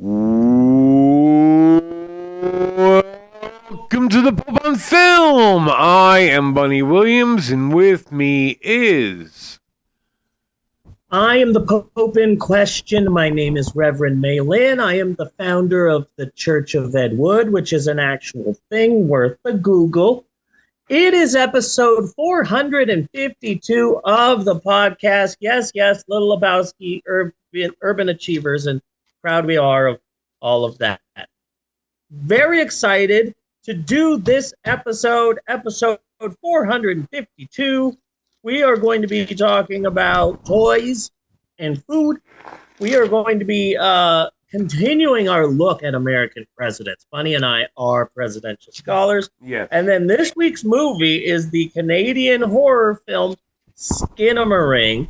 Welcome to the Pope on Film. I am Bunny Williams, and with me is... I am the Pope in question. My name is Reverend Maylin. I am the founder of the Church of Ed Wood, which is an actual thing worth a Google. It is episode 452 of the podcast. Yes, Little Lebowski, Urban Achievers, and proud we are of all of that. Very excited to do this episode 452. We are going to be talking about toys and food. We are going to be continuing our look at American presidents. Bunny and I are presidential scholars. Yes. And then this week's movie is the Canadian horror film Skinamarink.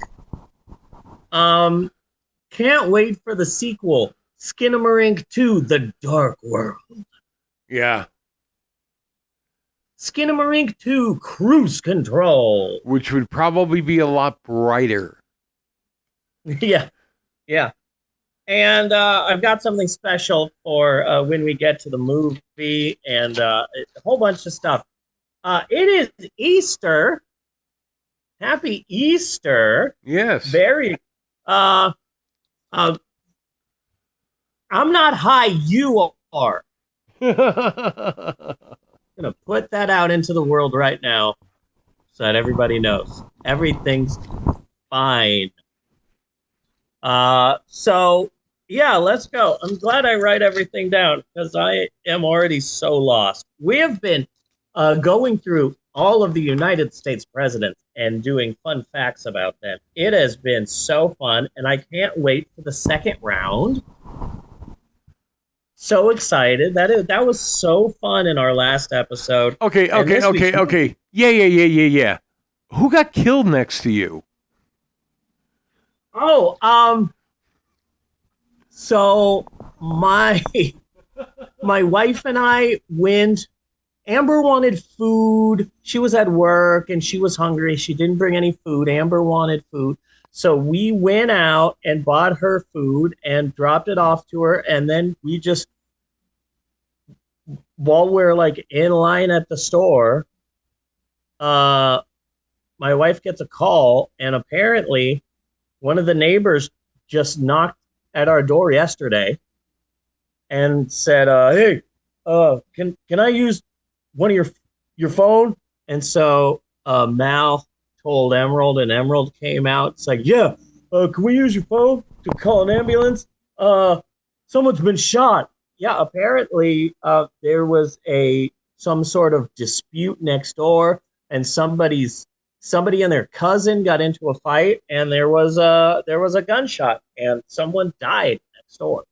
Can't wait for the sequel, Skinamarink 2, The Dark World. Yeah. Skinamarink 2, Cruise Control. Which would probably be a lot brighter. Yeah. And I've got something special for when we get to the movie and a whole bunch of stuff. It is Easter. Happy Easter. Yes. Very. I'm not high, you are. I'm going to put that out into the world right now so that everybody knows. Everything's fine. So yeah, let's go. I'm glad I write everything down because I am already so lost. We have been going through all of the United States presidents and doing fun facts about them. It has been so fun, and I can't wait for the second round. So excited. That was so fun in our last episode. Okay. Yeah. Who got killed next to you? So my wife and I went. Amber wanted food. She was at work and she was hungry. She didn't bring any food. Amber wanted food. So we went out and bought her food and dropped it off to her. And then we just, while we're like in line at the store, my wife gets a call, and apparently one of the neighbors just knocked at our door yesterday and said, hey, can I use one of your phone? And so Mal told Emerald, and Emerald came out. It's like, yeah, can we use your phone to call an ambulance? Someone's been shot. Yeah, apparently there was some sort of dispute next door, and somebody and their cousin got into a fight, and there was a gunshot, and someone died next door.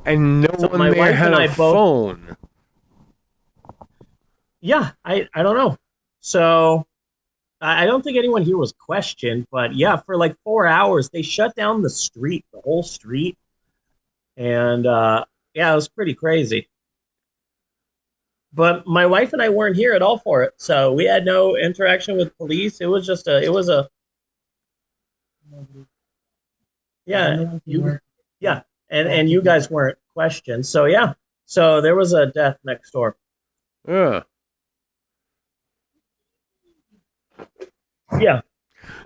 And no one there had a phone. Yeah, I don't know. So I don't think anyone here was questioned, but yeah, for like 4 hours, they shut down the whole street. And yeah, it was pretty crazy. But my wife and I weren't here at all for it. So we had no interaction with police. It was just yeah, and you guys weren't questioned. So yeah, so there was a death next door. Yeah. Yeah.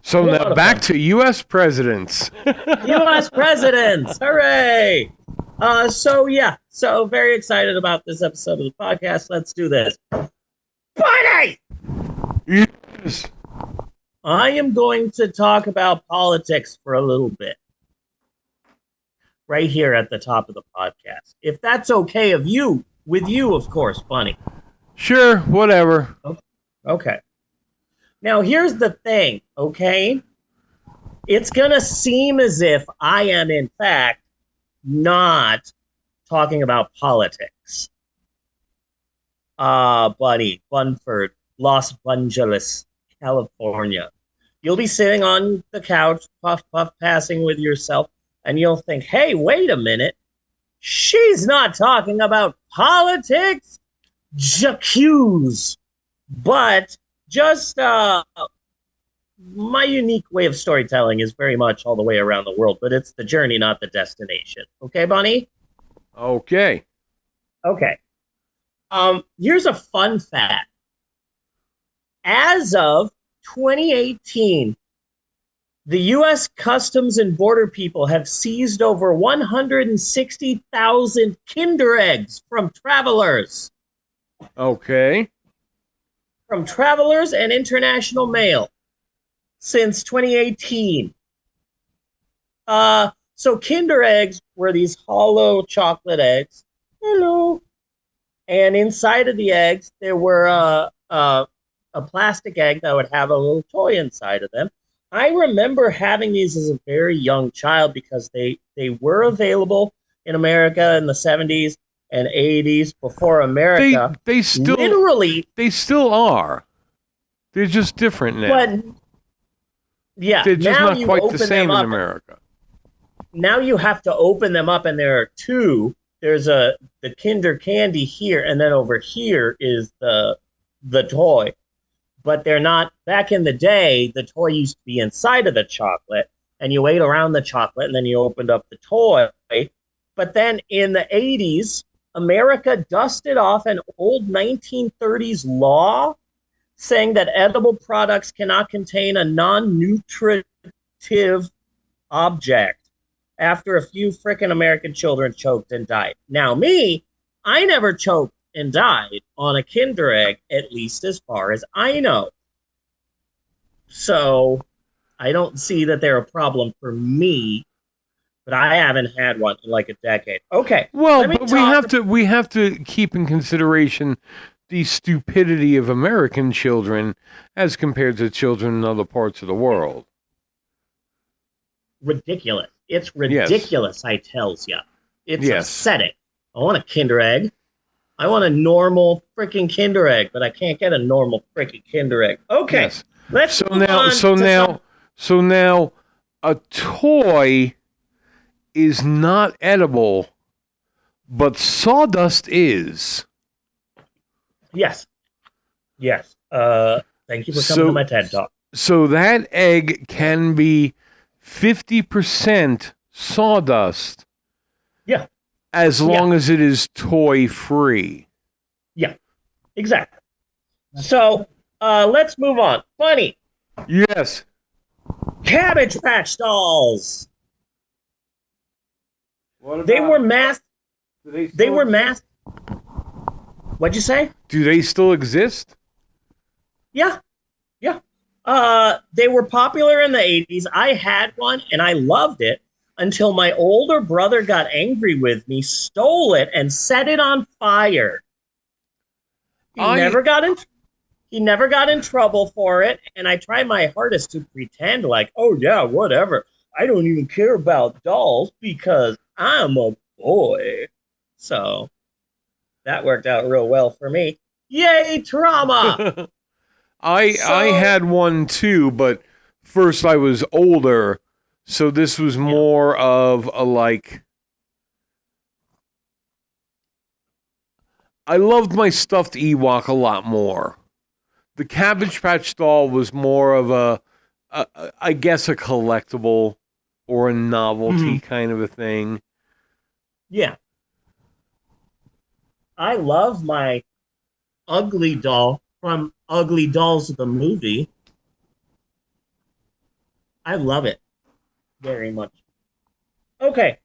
So now back to U.S. presidents. U.S. presidents. Hooray. So very excited about this episode of the podcast. Let's do this. Bunny! Yes. I am going to talk about politics for a little bit. Right here at the top of the podcast. If that's okay with you, of course, Bunny. Sure, whatever. Okay. Now, here's the thing, okay? It's going to seem as if I am, in fact, not talking about politics. Buddy, Bunford, Los Angeles, California. You'll be sitting on the couch, puff, passing with yourself, and you'll think, hey, wait a minute. She's not talking about politics. J'accuse. But just my unique way of storytelling is very much all the way around the world, but it's the journey, not the destination. Okay, Bunny? Okay. Okay. Here's a fun fact. As of 2018, the U.S. Customs and Border people have seized over 160,000 Kinder eggs Okay. from travelers and international mail since 2018. So Kinder eggs were these hollow chocolate eggs. Hello. And inside of the eggs, there were a plastic egg that would have a little toy inside of them. I remember having these as a very young child because they were available in America in the 70s and 80s before America. They still literally they still are. They're just different now. But yeah, They're just now not you quite the open same them in up. America. Now you have to open them up, and there are two. There's the Kinder Candy here, and then over here is the toy. But they're not. Back in the day, the toy used to be inside of the chocolate, and you ate around the chocolate, and then you opened up the toy. But then in the 80s, America dusted off an old 1930s law saying that edible products cannot contain a non-nutritive object after a few frickin' American children choked and died. Now, I never choked and died on a Kinder Egg, at least as far as I know. So I don't see that they're a problem for me, but I haven't had one in like a decade. Okay. Well, but we have to keep in consideration the stupidity of American children as compared to children in other parts of the world. Ridiculous. It's ridiculous, yes. I tells ya. It's upsetting. I want a Kinder Egg. I want a normal freaking Kinder Egg, but I can't get a normal freaking Kinder Egg. Okay. Yes. Let's So now a toy is not edible, but sawdust is. Yes. Yes. Thank you for coming to my TED Talk. So that egg can be 50% sawdust. Yeah. As long as it is toy free. Yeah. Exactly. So let's move on. Funny. Yes. Cabbage Patch dolls. They were masked. They were masked. What'd you say? Do they still exist? Yeah. Yeah. They were popular in the 80s. I had one and I loved it until my older brother got angry with me, stole it, and set it on fire. He never got in trouble for it, and I tried my hardest to pretend like, oh yeah, whatever. I don't even care about dolls because I'm a boy. So that worked out real well for me. Yay, trauma! I had one too, but first I was older, so this was more of a like. I loved my stuffed Ewok a lot more. The Cabbage Patch doll was more of I guess a collectible or a novelty kind of a thing. Yeah. I love my Ugly doll from Ugly Dolls the movie. I love it very much. Okay.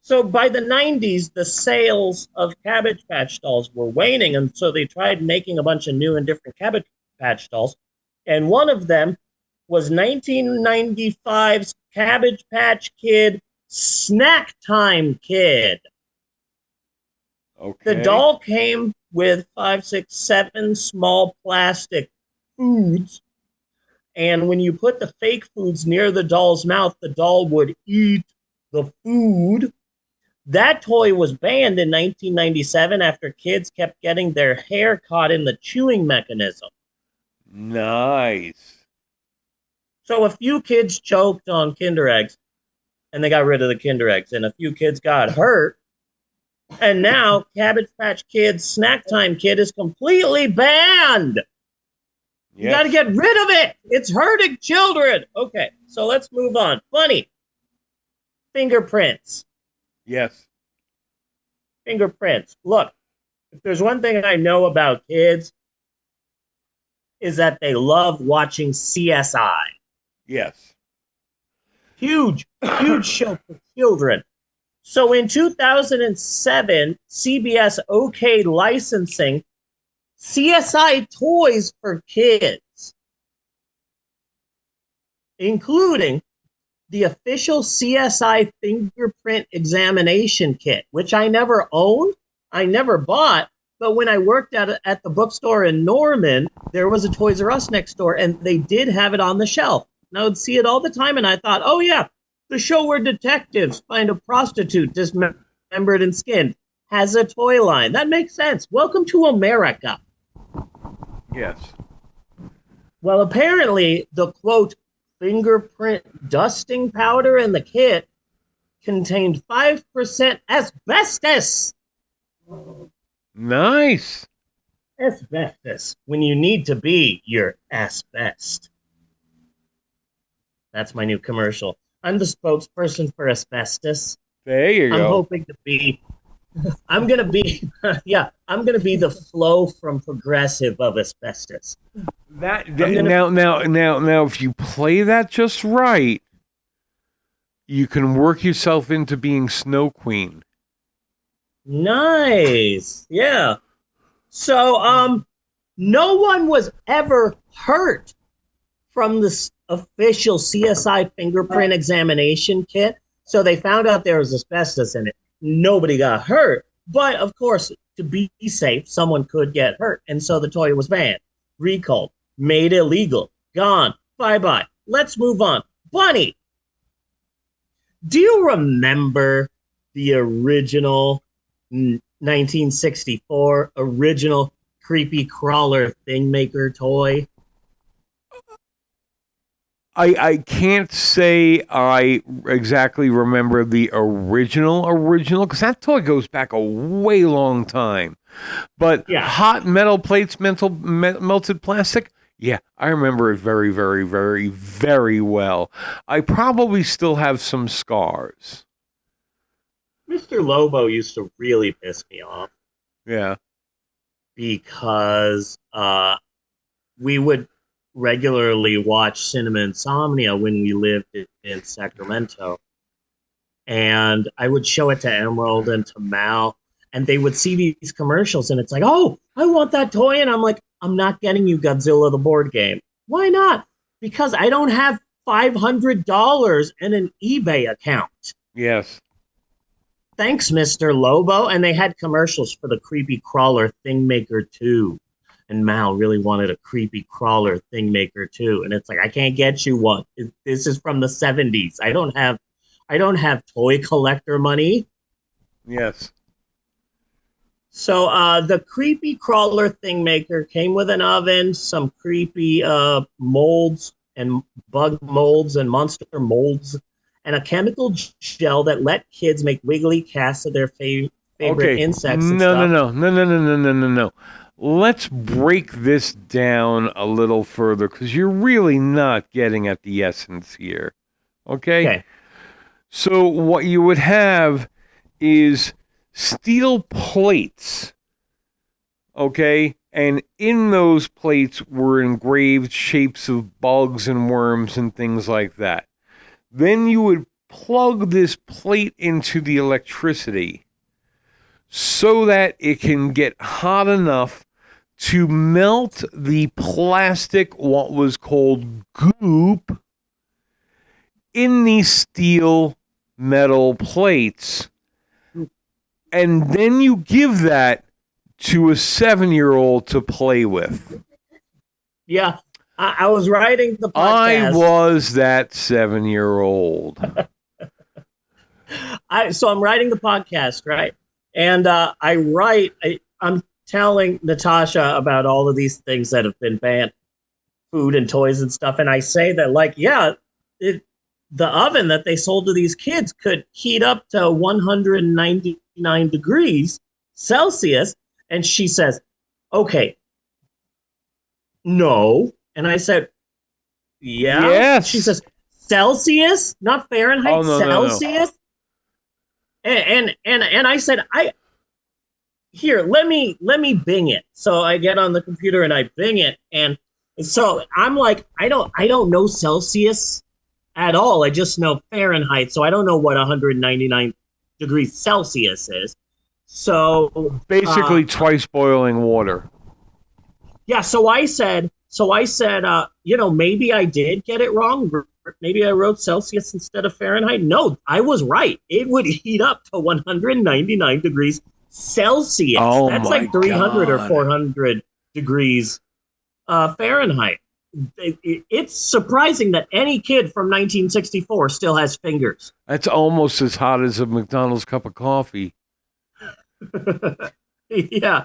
So by the 90s, the sales of Cabbage Patch dolls were waning, and so they tried making a bunch of new and different Cabbage Patch dolls. And one of them was 1995's Cabbage Patch Kid Snack Time Kid. Okay. The doll came with 5, 6, 7 small plastic foods. And when you put the fake foods near the doll's mouth, the doll would eat the food. That toy was banned in 1997 after kids kept getting their hair caught in the chewing mechanism. Nice. So a few kids choked on Kinder Eggs, and they got rid of the Kinder Eggs, and a few kids got hurt. And now Cabbage Patch Kid's Snack Time Kid is completely banned. You got to Yes. get rid of it. It's hurting children. Okay, so let's move on. Funny. Fingerprints. Yes. Fingerprints. Look, if there's one thing I know about kids, is that they love watching CSI. Yes. Huge, huge show for children. So in 2007, CBS okayed licensing CSI toys for kids, including the official CSI fingerprint examination kit, which I never owned, I never bought, but when I worked at the bookstore in Norman, there was a Toys R Us next door, and they did have it on the shelf. And I would see it all the time, and I thought, oh yeah, the show where detectives find a prostitute dismembered and skinned has a toy line. That makes sense. Welcome to America. Yes. Well, apparently, the quote, fingerprint dusting powder in the kit contained 5% asbestos. Nice. Asbestos, when you need to be your asbest. That's my new commercial. I'm the spokesperson for asbestos. There you I'm go. hoping to be. I'm gonna be. Yeah, I'm gonna be the flow from Progressive of asbestos. Now, if you play that just right, you can work yourself into being Snow Queen. Nice. Yeah. So, no one was ever hurt from this official CSI fingerprint examination kit. So they found out there was asbestos in it. Nobody got hurt. But of course, to be safe, someone could get hurt. And so the toy was banned, recalled, made illegal, gone, bye-bye. Let's move on. Bunny, do you remember the original 1964 original creepy crawler thing maker toy? I can't say I exactly remember the original because that toy goes back a way long time. But Yeah. hot metal plates, melted plastic, yeah, I remember it very, very, very, very well. I probably still have some scars. Mr. Lobo used to really piss me off Yeah. because we would regularly watch Cinema Insomnia when we lived in Sacramento. And I would show it to Emerald and to Mal, and they would see these commercials, and it's like, oh, I want that toy. And I'm like, I'm not getting you Godzilla the board game. Why not? Because I don't have $500 in an eBay account. Yes. Thanks, Mr. Lobo. And they had commercials for the Creepy Crawler Thing Maker 2. And Mal really wanted a Creepy Crawler Thing Maker 2. And it's like, I can't get you one. This is from the 70s. I don't have toy collector money. Yes. So the Creepy Crawler Thing Maker came with an oven, some creepy molds and bug molds and monster molds, and a chemical gel that let kids make wiggly casts of their favorite insects and stuff. No. Let's break this down a little further because you're really not getting at the essence here. Okay? So what you would have is steel plates. Okay? And in those plates were engraved shapes of bugs and worms and things like that. Then you would plug this plate into the electricity so that it can get hot enough to melt the plastic, what was called goop, in these steel metal plates. And then you give that to a 7-year-old to play with. Yeah, I was writing the I podcast. was that 7-year-old. So I'm writing the podcast, right? And I'm telling Natasha about all of these things that have been banned, food and toys and stuff. And I say that, like, yeah, the oven that they sold to these kids could heat up to 199 degrees Celsius. And she says, okay, no, And I said, yeah. Yes. She says, Celsius, not Fahrenheit, Oh, no, no. Celsius. And I said, let me Bing it. So I get on the computer and I Bing it, and so I'm like, I don't know Celsius at all. I just know Fahrenheit, so I don't know what 199 degrees Celsius is. So Basically, twice boiling water. yeah, maybe I did get it wrong. Maybe I wrote Celsius instead of Fahrenheit. No, I was right. It would heat up to 199 degrees Celsius. Oh, That's my like 300 or God. 400 degrees Fahrenheit. It's surprising that any kid from 1964 still has fingers. That's almost as hot as a McDonald's cup of coffee. Yeah.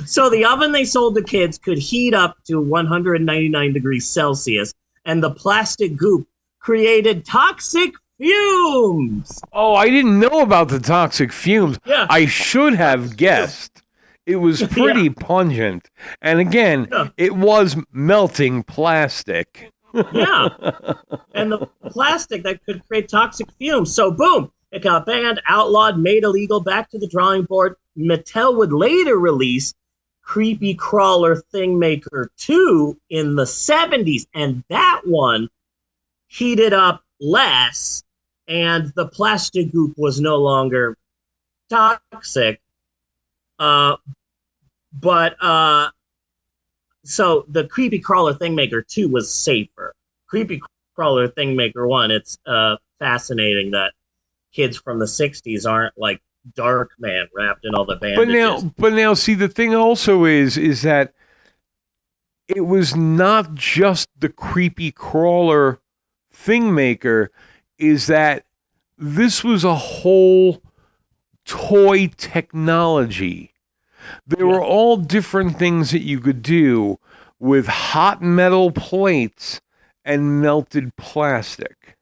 So the oven they sold to kids could heat up to 199 degrees Celsius, and the plastic goop created toxic fumes. Oh, I didn't know about the toxic fumes. Yeah. I should have guessed. It was pretty pungent. And again, it was melting plastic. Yeah. And the plastic that could create toxic fumes. So boom, it got banned, outlawed, made illegal, back to the drawing board. Mattel would later release Creepy Crawler Thing Maker 2 in the 70s, and that one heated up less, and the plastic goop was no longer toxic. So the Creepy Crawler Thing Maker 2 was safer. Creepy Crawler Thing Maker 1, it's fascinating that kids from the 60s aren't like Dark Man wrapped in all the bandages. But now, see, the thing also is that it was not just the creepy crawler thing maker, is that this was a whole toy technology. There were all different things that you could do with hot metal plates and melted plastic.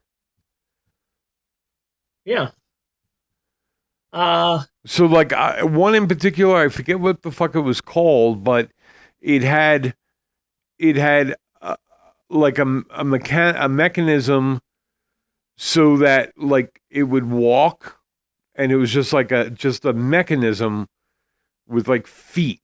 Yeah. So, like, one in particular, I forget what the fuck it was called, but it had like a mechanism so that like it would walk, and it was just like a mechanism with like feet,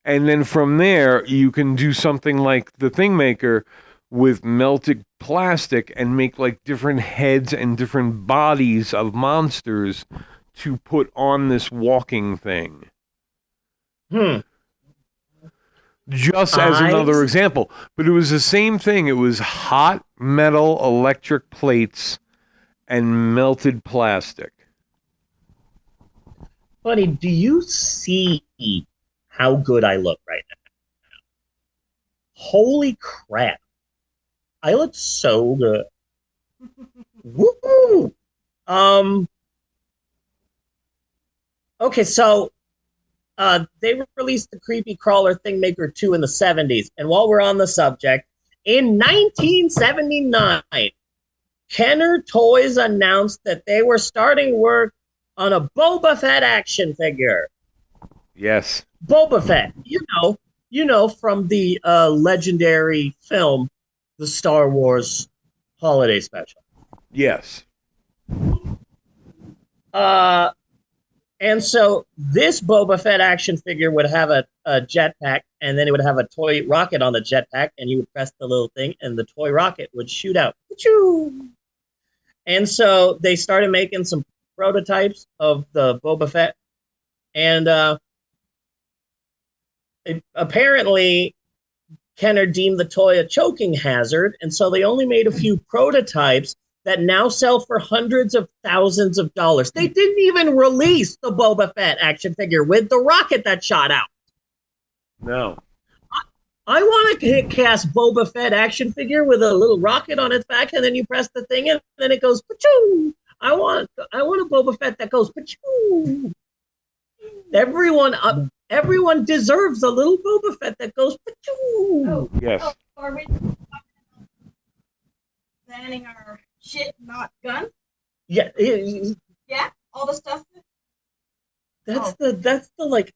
and then from there you can do something like the thing maker with melted plastic and make like different heads and different bodies of monsters to put on this walking thing. Just as another example. But it was the same thing. It was hot metal electric plates and melted plastic. Buddy, do you see how good I look right now? Holy crap. I look so good. Woo! Okay, so they released the Creepy Crawler Thing Maker 2 in the 70s. And while we're on the subject, in 1979, Kenner Toys announced that they were starting work on a Boba Fett action figure. Yes. Boba Fett, you know from the legendary film, the Star Wars Holiday Special. Yes. And so this Boba Fett action figure would have a jetpack, and then it would have a toy rocket on the jetpack, and you would press the little thing, and the toy rocket would shoot out. Achoo! And so they started making some prototypes of the Boba Fett, and apparently Kenner deemed the toy a choking hazard, and so they only made a few prototypes that now sell for hundreds of thousands of dollars. They didn't even release the Boba Fett action figure with the rocket that shot out. No. I want a kick-ass Boba Fett action figure with a little rocket on its back, and then you press the thing, and then it goes pachoo. I want a Boba Fett that goes pachoo. Everyone deserves a little Boba Fett that goes pachoo. Oh, Yes. Oh, are we banning our shit, not guns? Yeah, Yeah, all the stuff. that's the like.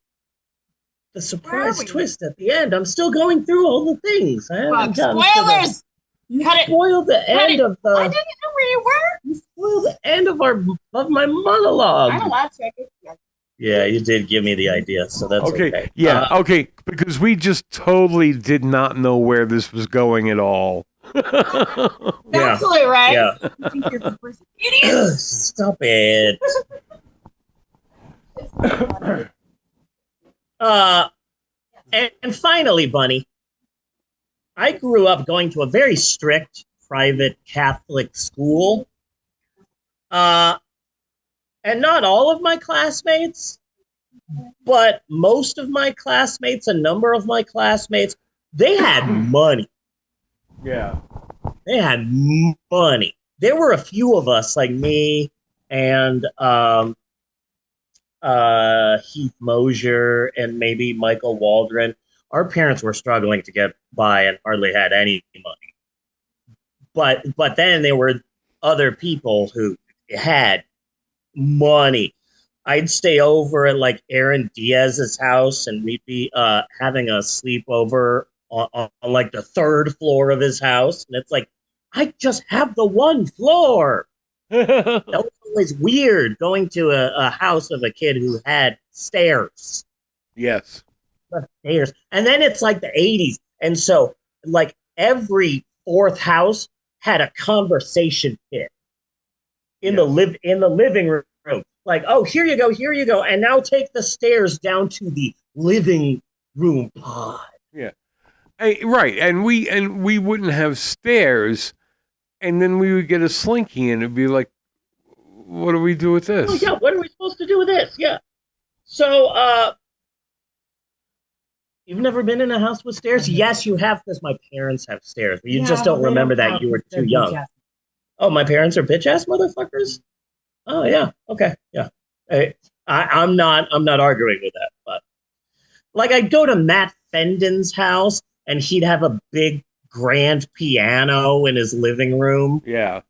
the surprise twist at the end. I'm still going through all the things. I haven't gotten to spoilers! You Cut it. spoiled the end of the. I didn't know where you were. You spoiled the end of my monologue. I'm allowed to. I guess. Yeah, you did give me the idea, so that's okay. Yeah, okay, because we just totally did not know where this was going at all. Absolutely right. Yeah. You think you're the first idiot? Stop it. And finally, Bunny, I grew up going to a very strict private Catholic school. And not all of my classmates, but most of my classmates, a number of my classmates, they had money. Yeah. They had money. There were a few of us, like me and Heath Mosier and maybe Michael Waldron. Our parents were struggling to get by and hardly had any money. But then there were other people who had money. I'd stay over at like Aaron Diaz's house, and we'd be having a sleepover on like the third floor of his house, and it's like, I just have the one floor. That was always weird, going to a house of a kid who had stairs. Yes. Stairs. And then it's like the 80s, and so like every fourth house had a conversation pit in the living room. Like, oh, here you go, and now take the stairs down to the living room pod. Yeah. Right, and we wouldn't have stairs, and then we would get a slinky, and it'd be like, what do we do with this? Oh, yeah, what are we supposed to do with this? Yeah. So, you've never been in a house with stairs? Yes, you have, because my parents have stairs. But you just don't remember that you were too young. Oh, my parents are bitch-ass motherfuckers? Oh, yeah. Okay. Yeah. I'm not arguing with that, but like I'd go to Matt Fenden's house and he'd have a big grand piano in his living room. Yeah.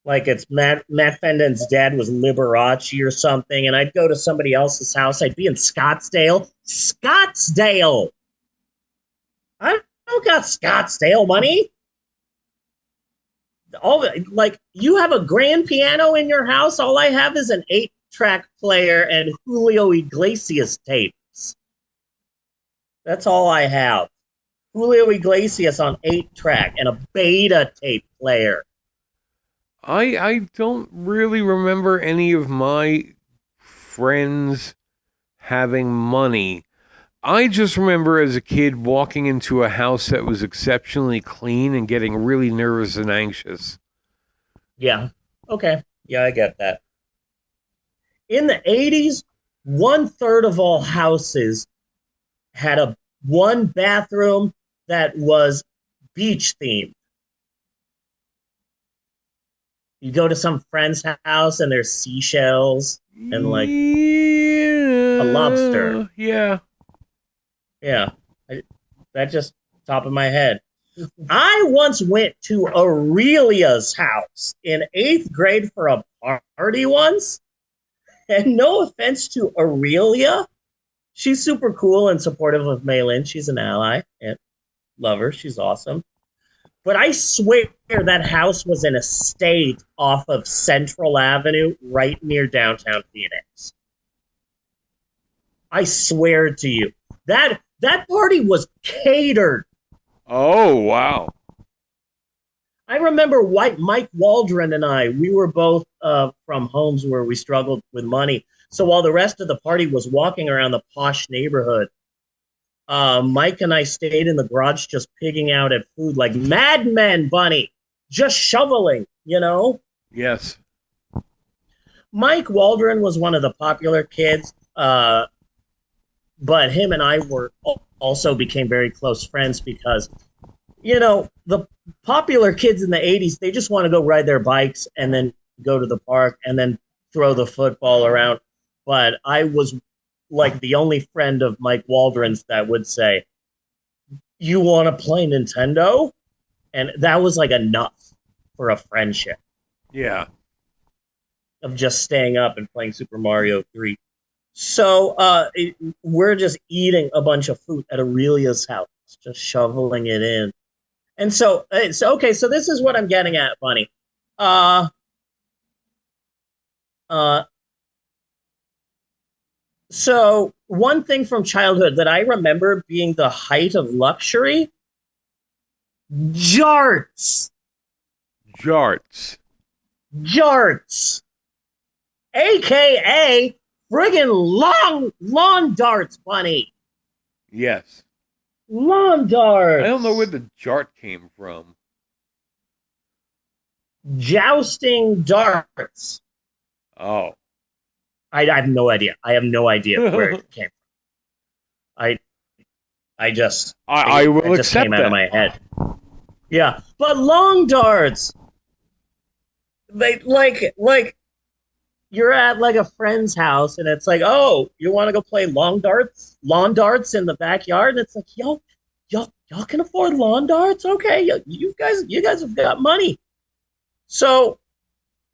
Like it's Matt Fenden's dad was Liberace or something, and I'd go to somebody else's house. I'd be in Scottsdale. Scottsdale! I don't got Scottsdale money. Like you have a grand piano in your house. All I have is an 8-track player and Julio Iglesias tapes. That's all I have. Julio Iglesias on 8-track and a beta tape player. I don't really remember any of my friends having money. I just remember as a kid walking into a house that was exceptionally clean and getting really nervous and anxious. Yeah. Okay. Yeah, I get that. In the 80s, 1/3 of all houses had one bathroom that was beach themed. You go to some friend's house and there's seashells and like a lobster. Yeah. Yeah. That just top of my head. I once went to Aurelia's house in 8th grade for a party once. And no offense to Aurelia, she's super cool and supportive of Maylin. She's an ally and love her. She's awesome. But I swear that house was an estate off of Central Avenue right near downtown Phoenix. I swear to you. That party was catered. Oh, wow. I remember Mike Waldron and we were both from homes where we struggled with money. So while the rest of the party was walking around the posh neighborhood, Mike and I stayed in the garage just pigging out at food like madmen, Bunny, just shoveling, you know? Yes. Mike Waldron was one of the popular kids, but him and I also became very close friends because, you know, the popular kids in the 80s, they just want to go ride their bikes and then go to the park and then throw the football around. But I was like the only friend of Mike Waldron's that would say, you want to play Nintendo? And that was like enough for a friendship. Yeah. Of just staying up and playing Super Mario 3. So we're just eating a bunch of food at Aurelia's house, just shoveling it in. And so it's okay. So this is what I'm getting at, Bunny. Uh, uh, so one thing from childhood that I remember being the height of luxury, jarts, Jarts. jarts, aka friggin' long lawn darts, Bunny. Yes. Lawn darts. I don't know where the jart came from. Jousting darts. Oh. I have no idea. I have no idea where it came from. I just I will it just accept came out that. of my head. Yeah, but long darts. They like you're at like a friend's house and it's like, oh, you want to go play lawn darts in the backyard? And it's like, y'all can afford lawn darts? Okay, you guys have got money. So,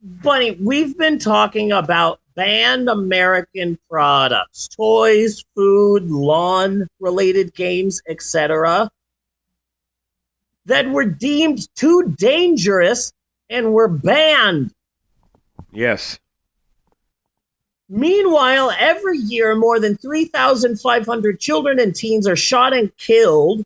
Bunny, we've been talking about banned American products, toys, food, lawn-related games, etc., that were deemed too dangerous and were banned. Yes. Meanwhile, every year, more than 3,500 children and teens are shot and killed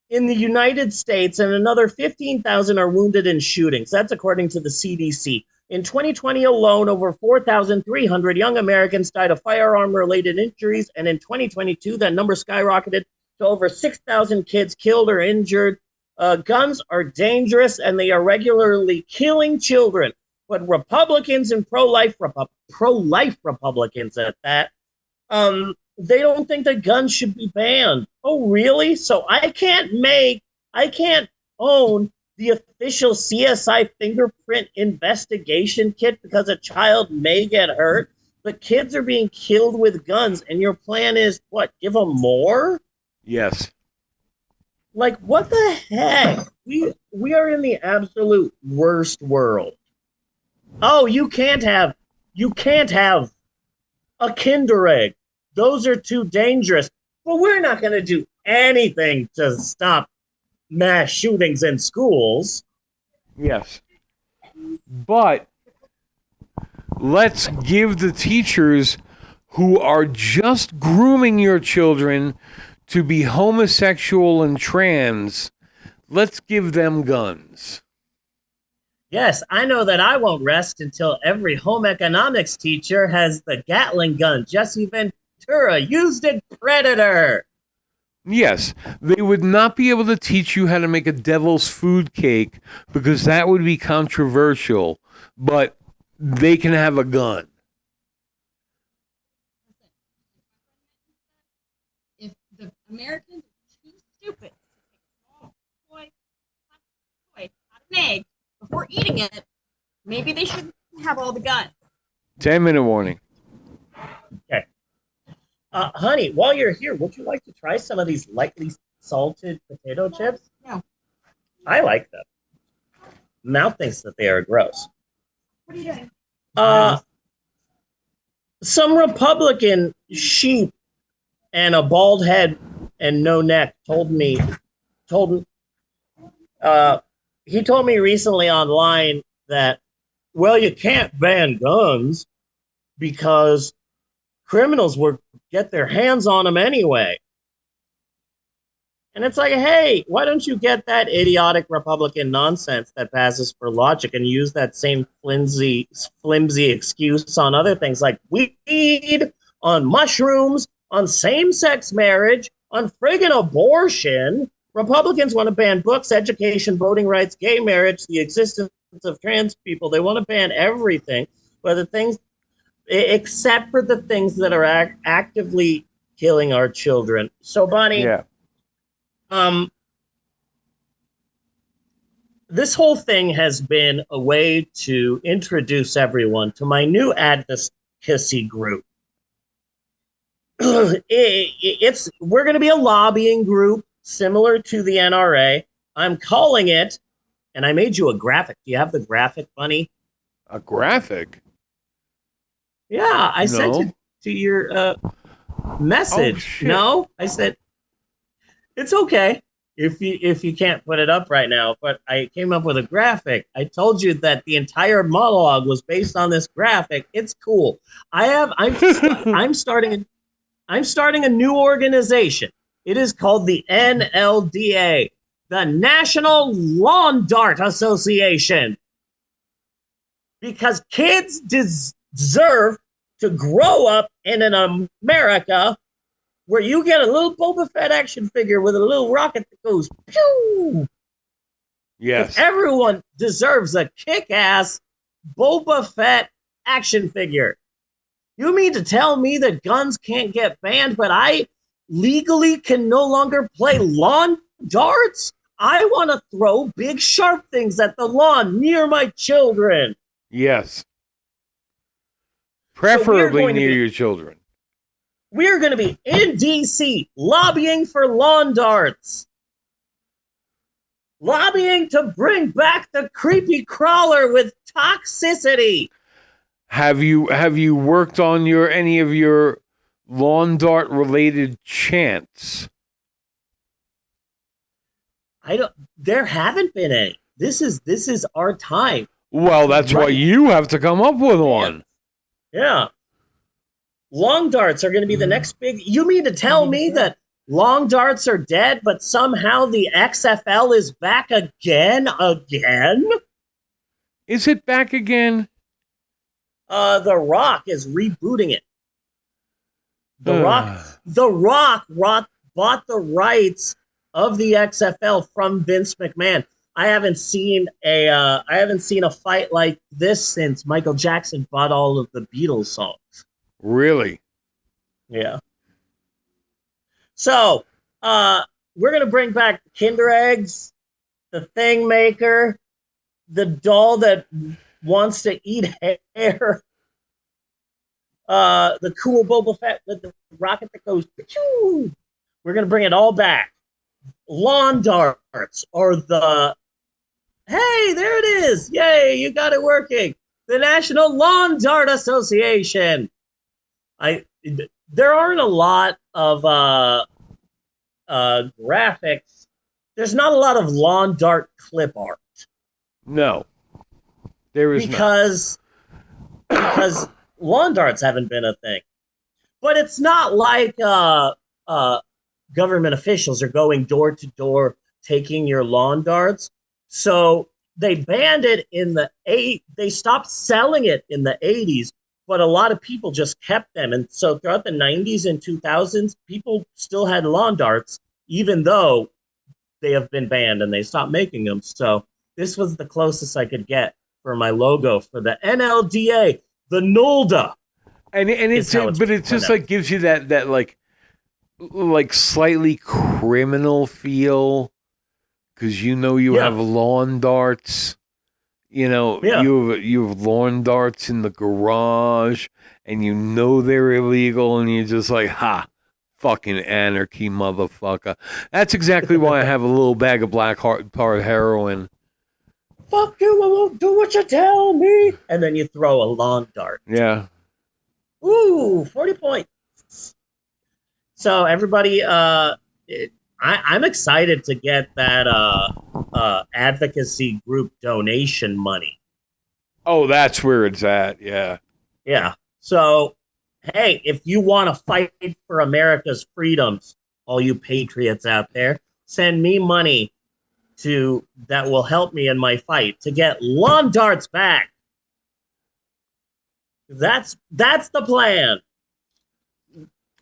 in the United States, and another 15,000 are wounded in shootings. That's according to the CDC. In 2020 alone, over 4,300 young Americans died of firearm-related injuries, and in 2022, that number skyrocketed to over 6,000 kids killed or injured. Guns are dangerous, and they are regularly killing children. But Republicans and pro-life Republicans at that, they don't think that guns should be banned. Oh, really? So I can't own the official CSI fingerprint investigation kit because a child may get hurt, but kids are being killed with guns, and your plan is what? Give them more? Yes. Like, what the heck? We are in the absolute worst world. Oh, you can't have a Kinder Egg. Those are too dangerous. But we're not going to do anything to stop mass shootings in schools. Yes. But let's give the teachers who are just grooming your children to be homosexual and trans, let's give them guns. Yes, I know that I won't rest until every home economics teacher has the Gatling gun Jesse Ventura used in Predator. Yes, they would not be able to teach you how to make a devil's food cake because that would be controversial, but they can have a gun. If the Americans are too stupid to take a small toy out of an egg before eating it, maybe they shouldn't have all the guns. 10-minute warning. Okay. Honey, while you're here, would you like to try some of these lightly salted potato chips? No. I like them. Mal thinks that they are gross. What are you doing? Some Republican sheep and a bald head and no neck he told me recently online that, well, you can't ban guns because criminals will get their hands on them anyway. And it's like, hey, why don't you get that idiotic Republican nonsense that passes for logic and use that same flimsy excuse on other things like weed, on mushrooms, on same-sex marriage, on friggin' abortion. Republicans want to ban books, education, voting rights, gay marriage, the existence of trans people. They want to ban everything, but the things, except for the things that are actively killing our children. So, Bonnie, Yeah. This whole thing has been a way to introduce everyone to my new advocacy group. We're going to be a lobbying group similar to the NRA. I'm calling it, and I made you a graphic. Do you have the graphic, Bunny? A graphic? Yeah, I sent No. it to your message. shit. No, I said it's okay if you can't put it up right now. But I came up with a graphic. I told you that the entire monologue was based on this graphic. It's cool. I'm starting a new organization. It is called the NLDA, the National Lawn Dart Association, because kids deserve to grow up in an America where you get a little Boba Fett action figure with a little rocket that goes pew. Yes. Everyone deserves a kick-ass Boba Fett action figure. You mean to tell me that guns can't get banned, but I legally can no longer play lawn darts? I want to throw big sharp things at the lawn near my children. Yes. Preferably going to near be- your children. We're going to be in D.C. lobbying for lawn darts. Lobbying to bring back the creepy crawler with toxicity. Have you worked on any of your lawn dart related chants? There haven't been any. This is our time. Well, that's why Right. you have to come up with one. Yeah. Long darts are going to be the next big. You mean to tell me that long darts are dead, but somehow the XFL is back again? Again? Is it back again? The Rock is rebooting it. The Rock bought the rights of the XFL from Vince McMahon. I haven't seen a fight like this since Michael Jackson bought all of the Beatles songs. Really? Yeah. So, we're gonna bring back Kinder Eggs, the Thing Maker, the doll that wants to eat hair, the cool Boba Fett with the rocket that goes. Pachoo! We're gonna bring it all back. Lawn darts or the. Hey, there it is! Yay, you got it working. The National Lawn Dart Association. There aren't a lot of graphics. There's not a lot of lawn dart clip art. No. There is because lawn darts haven't been a thing. But it's not like government officials are going door to door taking your lawn darts. So they banned it they stopped selling it in the 80s, but a lot of people just kept them. And so throughout the 90s and 2000s, people still had lawn darts, even though they have been banned and they stopped making them. So this was the closest I could get for my logo for the NLDA, the NOLDA. And it's just like gives you that like slightly criminal feel, because you have lawn darts. You have lawn darts in the garage, and they're illegal, and you're just like, ha, fucking anarchy, motherfucker. That's exactly why I have a little bag of black heart heroin. Fuck you, I won't do what you tell me. And then you throw a lawn dart. Yeah. Ooh, 40 points. So everybody, I'm excited to get that advocacy group donation money. Oh, that's where it's at. Yeah. Yeah. So, hey, if you want to fight for America's freedoms, all you patriots out there, send me money that will help me in my fight to get lawn darts back. That's the plan.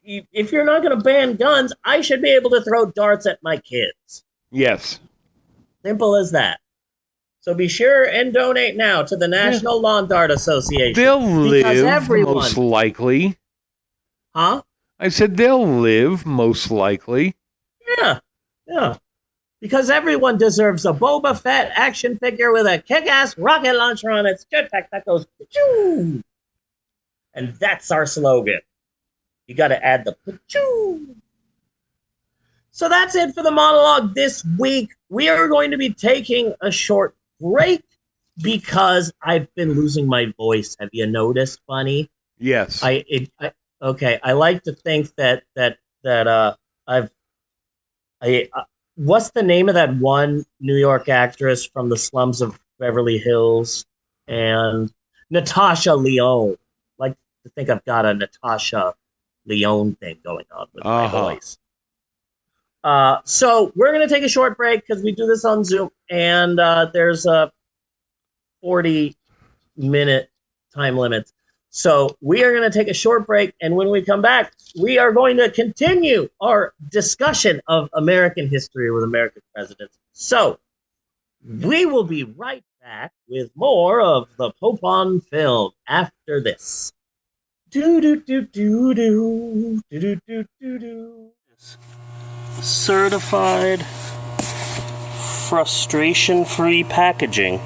If you're not going to ban guns, I should be able to throw darts at my kids. Yes. Simple as that. So be sure and donate now to the National Lawn Dart Association. They'll live, most likely. Huh? I said they'll live, most likely. Yeah. Because everyone deserves a Boba Fett action figure with a kick-ass rocket launcher on its jetpack that goes pachoo. And that's our slogan. You got to add the pachoo. So that's it for the monologue this week. We are going to be taking a short break because I've been losing my voice. Have you noticed, Bunny? Yes. Okay. I like to think that I've what's the name of that one New York actress from the slums of Beverly Hills and Natasha Lyonne? Like to think I've got a Natasha Lyonne thing going on with my voice. So we're gonna take a short break because we do this on Zoom, and there's a 40-minute time limit. So we are going to take a short break, and when we come back, we are going to continue our discussion of American history with American presidents. So we will be right back with more of the Pope on Film after this. Do do do do do do do do do do. Certified frustration-free packaging.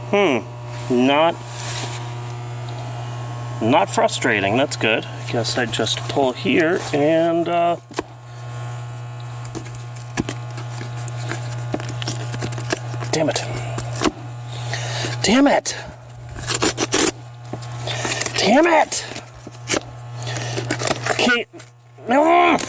Not frustrating. That's good. I guess I just pull here and damn it. Damn it. Damn it. Okay. No.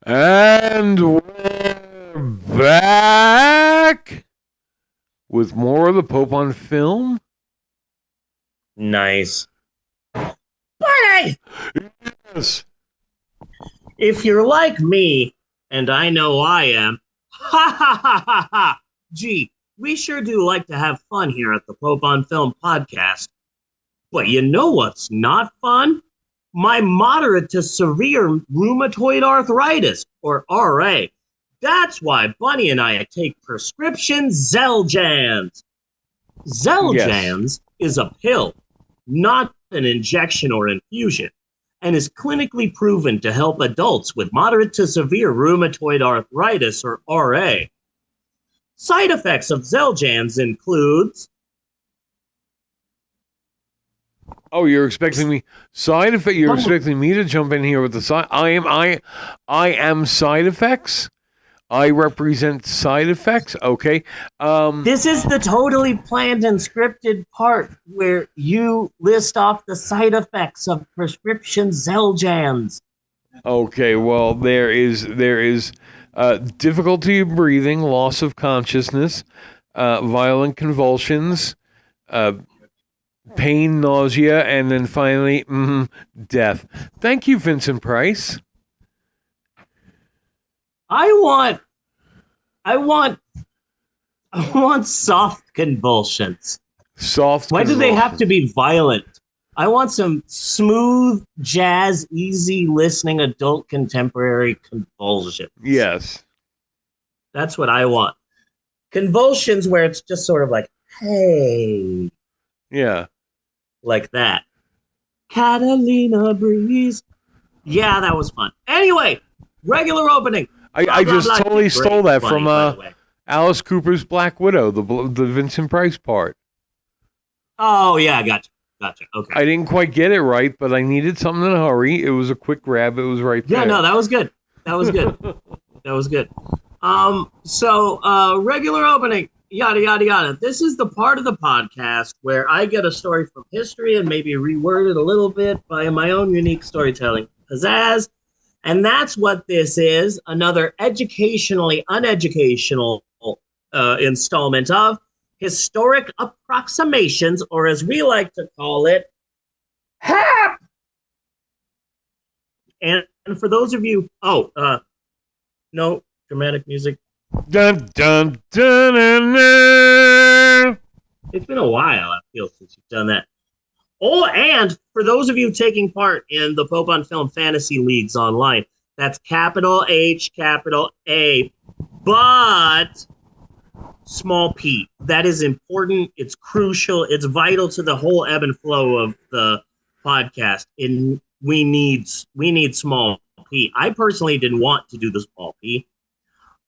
And we're back with more of the Pope on Film. Nice. Barney! Yes. If you're like me, and I know I am, ha ha ha ha ha! Gee, we sure do like to have fun here at the Pope on Film podcast. But you know what's not fun? My moderate to severe rheumatoid arthritis, or RA. That's why Bunny and I take prescription Xeljanz. Xeljanz is a pill, not an injection or infusion, and is clinically proven to help adults with moderate to severe rheumatoid arthritis, or RA. Side effects of Xeljanz includes... Oh, you're expecting me side effect? You're expecting me to jump in here with the side? I am side effects. I represent side effects. Okay. This is the totally planned and scripted part where you list off the side effects of prescription Xeljanz. Okay. Well, there is difficulty of breathing, loss of consciousness, violent convulsions, pain, nausea, and then finally, death. Thank you, Vincent Price. I want soft convulsions. Soft. Why do they have to be violent? I want some smooth, jazz, easy listening adult contemporary convulsions. Yes. That's what I want. Convulsions where it's just sort of like, hey. Yeah. Like that. Catalina Breeze. Yeah, that was fun. Anyway, regular opening. I just totally stole that from by the way. Alice Cooper's Black Widow, the Vincent Price part. Oh yeah, gotcha. Okay. I didn't quite get it right, but I needed something in a hurry. It was a quick grab. It was right there. Yeah, no, that was good. That was good. That was good. So regular opening, yada yada yada. This is the part of the podcast where I get a story from history and maybe reword it a little bit by my own unique storytelling pizzazz. And that's what this is, another educationally uneducational installment of Historic Approximations, or as we like to call it, HAP! And for those of you, no dramatic music. Dun, dun, dun, dun, dun. It's been a while, I feel, since you've done that. Oh, and for those of you taking part in the Pope on Film Fantasy Leagues online, that's capital H, capital A, but small p. That is important. It's crucial. It's vital to the whole ebb and flow of the podcast. And we need small p. I personally didn't want to do the small p,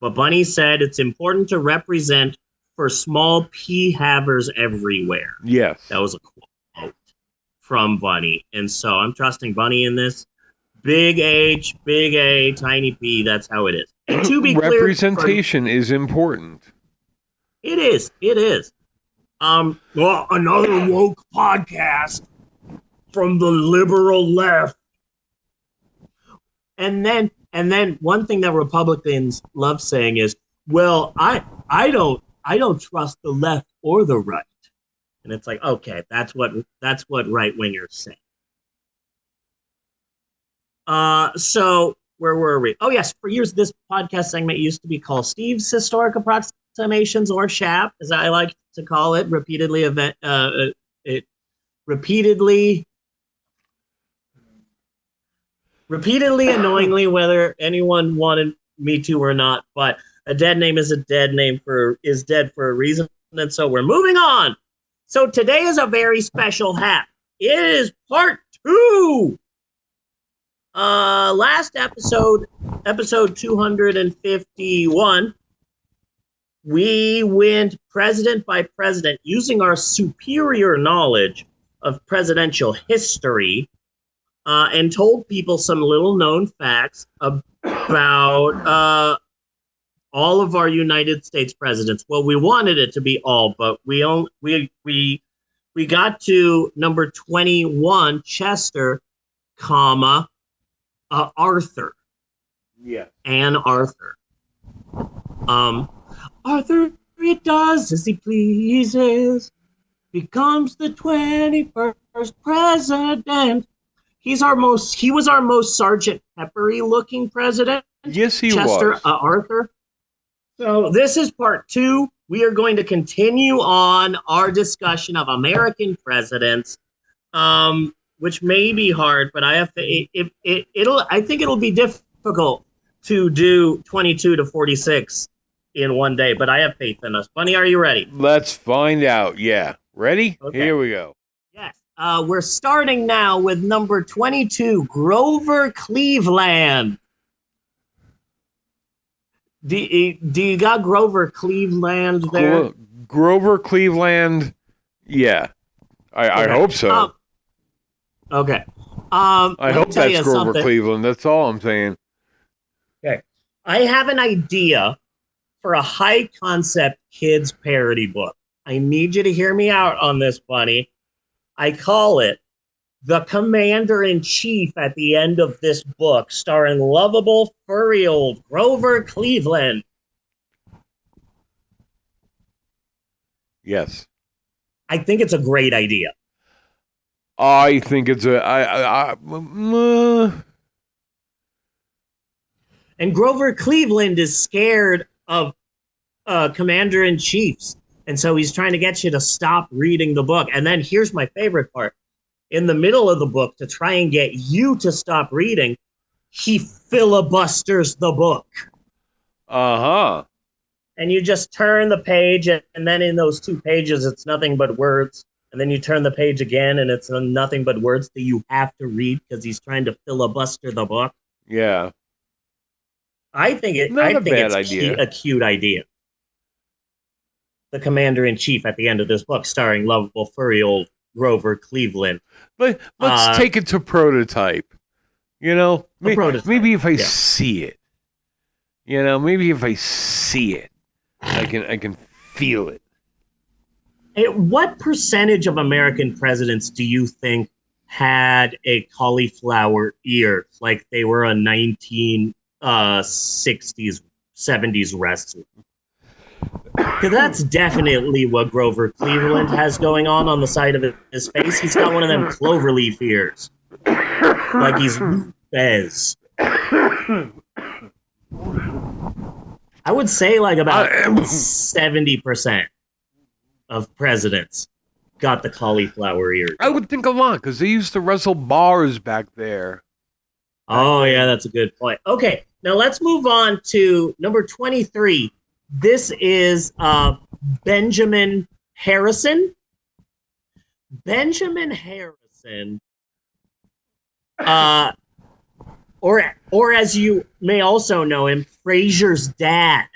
but Bunny said it's important to represent for small p havers everywhere. Yes. That was a quote from Bunny. And so I'm trusting Bunny in this. Big H, big A, tiny p. That's how it is. And to be clear, representation is important. It is. Well, another woke podcast from the liberal left. And then one thing that Republicans love saying is, well, I don't trust the left or the right. And it's like, okay, that's what right wingers say. So where were we? Oh yes, for years this podcast segment used to be called Steve's Historic Approximations, or SHAP, as I like to call it, repeatedly annoyingly, whether anyone wanted me to or not. But a dead name is a dead name is dead for a reason, and so we're moving on. So today is a very special HAP. It is part 2. Last episode 251, we went president by president using our superior knowledge of presidential history, and told people some little known facts about all of our United States presidents. Well, we wanted it to be all, but we got to number 21, Chester, comma, Arthur. Yeah. And Arthur. Arthur, it does as he pleases, becomes the 21st president. He was our most Sergeant Peppery looking president. Yes, he Chester, was. Arthur. So this is part 2. We are going to continue on our discussion of American presidents, which may be hard, but I have to. I think it'll be difficult to do 22 to 46 in one day. But I have faith in us. Bunny, are you ready? Let's find out. Yeah, ready? Okay. Here we go. Yes. We're starting now with number 22, Grover Cleveland. Do you got Grover Cleveland there? Grover Cleveland. Yeah, I hope so. Okay. I hope that's Grover Cleveland. That's all I'm saying. Okay. I have an idea for a high concept kids parody book. I need you to hear me out on this, Bunny. I call it The Commander-in-Chief at the end of this book, starring lovable, furry old Grover Cleveland. Yes. I think it's a great idea. I think it's And Grover Cleveland is scared of Commander-in-Chiefs. And so he's trying to get you to stop reading the book. And then here's my favorite part. In the middle of the book, to try and get you to stop reading, he filibusters the book. Uh-huh. And you just turn the page, and then in those 2 pages, it's nothing but words. And then you turn the page again, and it's nothing but words that you have to read because he's trying to filibuster the book. Yeah. I think it's idea. a cute idea. the commander-in-chief at the end of this book, starring lovable furry old Grover Cleveland. But let's take it to prototype. You know, prototype, maybe if I see it, you know, maybe if I see it, I can feel it. Hey, what percentage of American presidents do you think had a cauliflower ear, like they were a 1960s, 70s wrestler? Because that's definitely what Grover Cleveland has going on the side of his face. He's got one of them cloverleaf ears, like he's Bez. I would say like about 70% of presidents got the cauliflower ear. I would think a lot because they used to wrestle bars back there. Oh, yeah, that's a good point. Okay, now let's move on to number 23. This is Benjamin Harrison. Benjamin Harrison, or as you may also know him, Frasier's dad.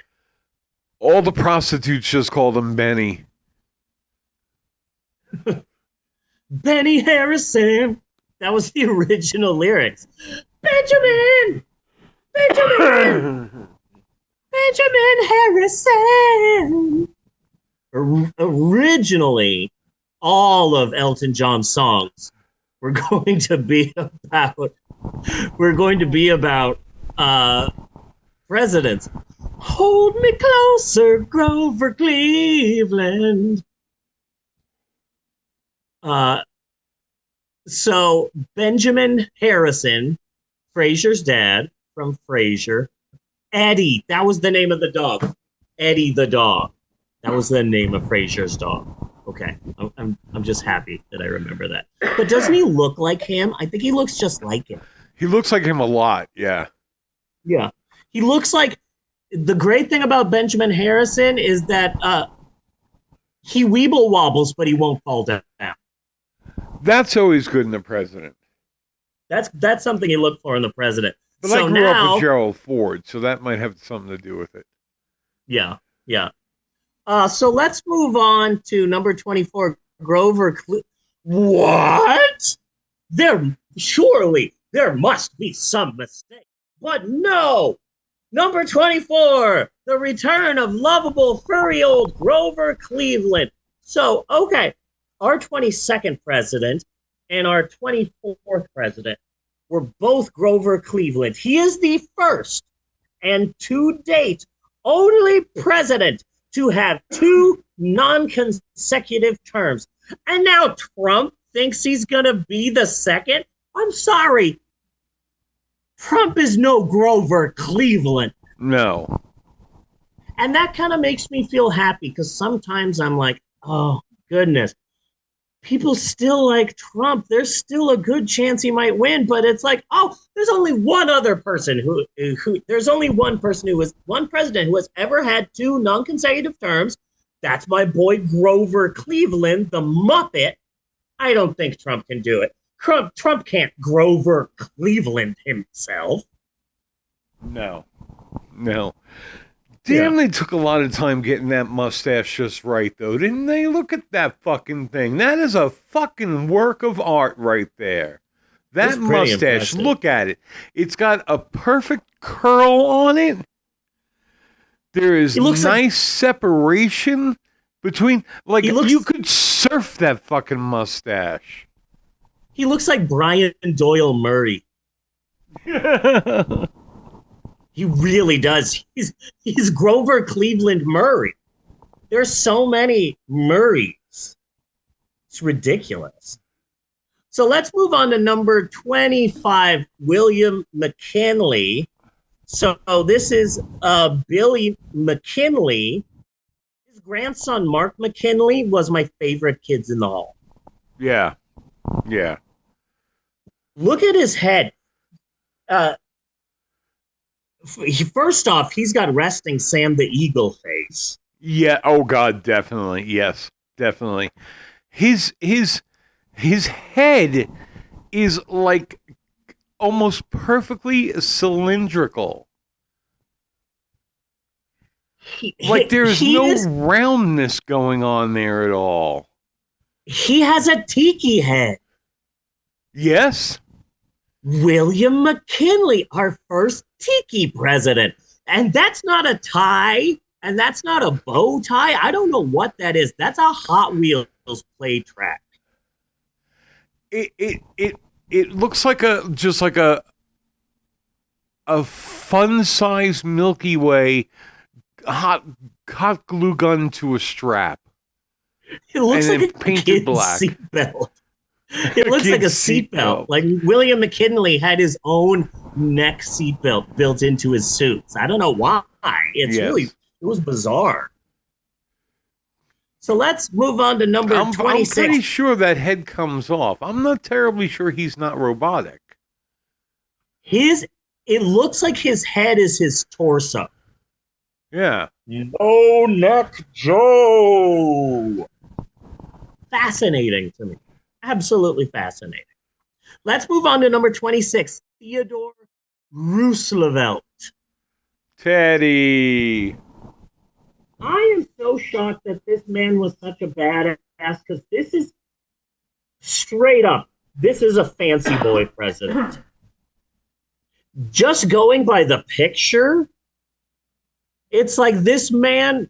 All the prostitutes just called him Benny. Benny Harrison. That was the original lyrics. Benjamin! Benjamin! Benjamin Harrison! Originally, all of Elton John's songs were going to be about presidents. Hold me closer, Grover Cleveland. So Benjamin Harrison, Frasier's dad from Frasier, Eddie, that was the name of the dog. Eddie the dog. That was the name of Frasier's dog. Okay, I'm just happy that I remember that. But doesn't he look like him? I think he looks just like him. He looks like him a lot, yeah. Yeah. He looks like, the great thing about Benjamin Harrison is that he weeble wobbles, but he won't fall down. That's always good in the president. That's something you look for in the president. But so I grew now, up with Gerald Ford, so that might have something to do with it. Yeah. So let's move on to number 24, Grover What? Surely there must be some mistake. But no! Number 24, the return of lovable furry old Grover Cleveland. So, okay, our 22nd president and our 24th president were both Grover Cleveland. He is the first and to date only president to have 2 non-consecutive terms. And now Trump thinks he's going to be the second? I'm sorry. Trump is no Grover Cleveland. No. And that kind of makes me feel happy because sometimes I'm like, oh, goodness. People still like Trump. There's still a good chance he might win, but it's like, oh, there's only one other person there's only one president who has ever had 2 non-consecutive terms. That's my boy Grover Cleveland, the Muppet. I don't think Trump can do it. Trump can't Grover Cleveland himself. No. Damn, They took a lot of time getting that mustache just right, though, didn't they? Look at that fucking thing. That is a fucking work of art right there. That mustache, impressive. Look at it. It's got a perfect curl on it. There is nice separation between, you could surf that fucking mustache. He looks like Brian Doyle Murray. He really does. He's Grover Cleveland Murray. There's so many Murrays. It's ridiculous. So let's move on to number 25, William McKinley. So this is Billy McKinley. His grandson, Mark McKinley, was my favorite Kids in the Hall. Yeah. Look at his head. First off, he's got resting Sam the Eagle face. Yeah. Oh God, definitely. Yes, definitely. His head is like almost perfectly cylindrical. Like there's he no is- roundness going on there at all. he has a tiki head. Yes. William McKinley, our first tiki president. And that's not a tie, and that's not a bow tie. I don't know what that is. That's a Hot Wheels play track. It looks like a fun size Milky Way hot glue gun to a strap. It looks And like a then painted kid's black. seatbelt. It looks like a Kid's seatbelt. seatbelt. Like William McKinley had his own neck seatbelt built into his suits. I don't know why. It was bizarre. So let's move on to number I'm 26. pretty sure that head comes off. I'm not terribly sure he's not robotic. It looks like his head is his torso. Yeah. No Neck Joe. Fascinating to me. Absolutely fascinating. Let's move on to number 26. Theodore Roosevelt. Teddy. I am so shocked that this man was such a badass because this is straight up. This is a fancy boy president. Just going by the picture, it's like this man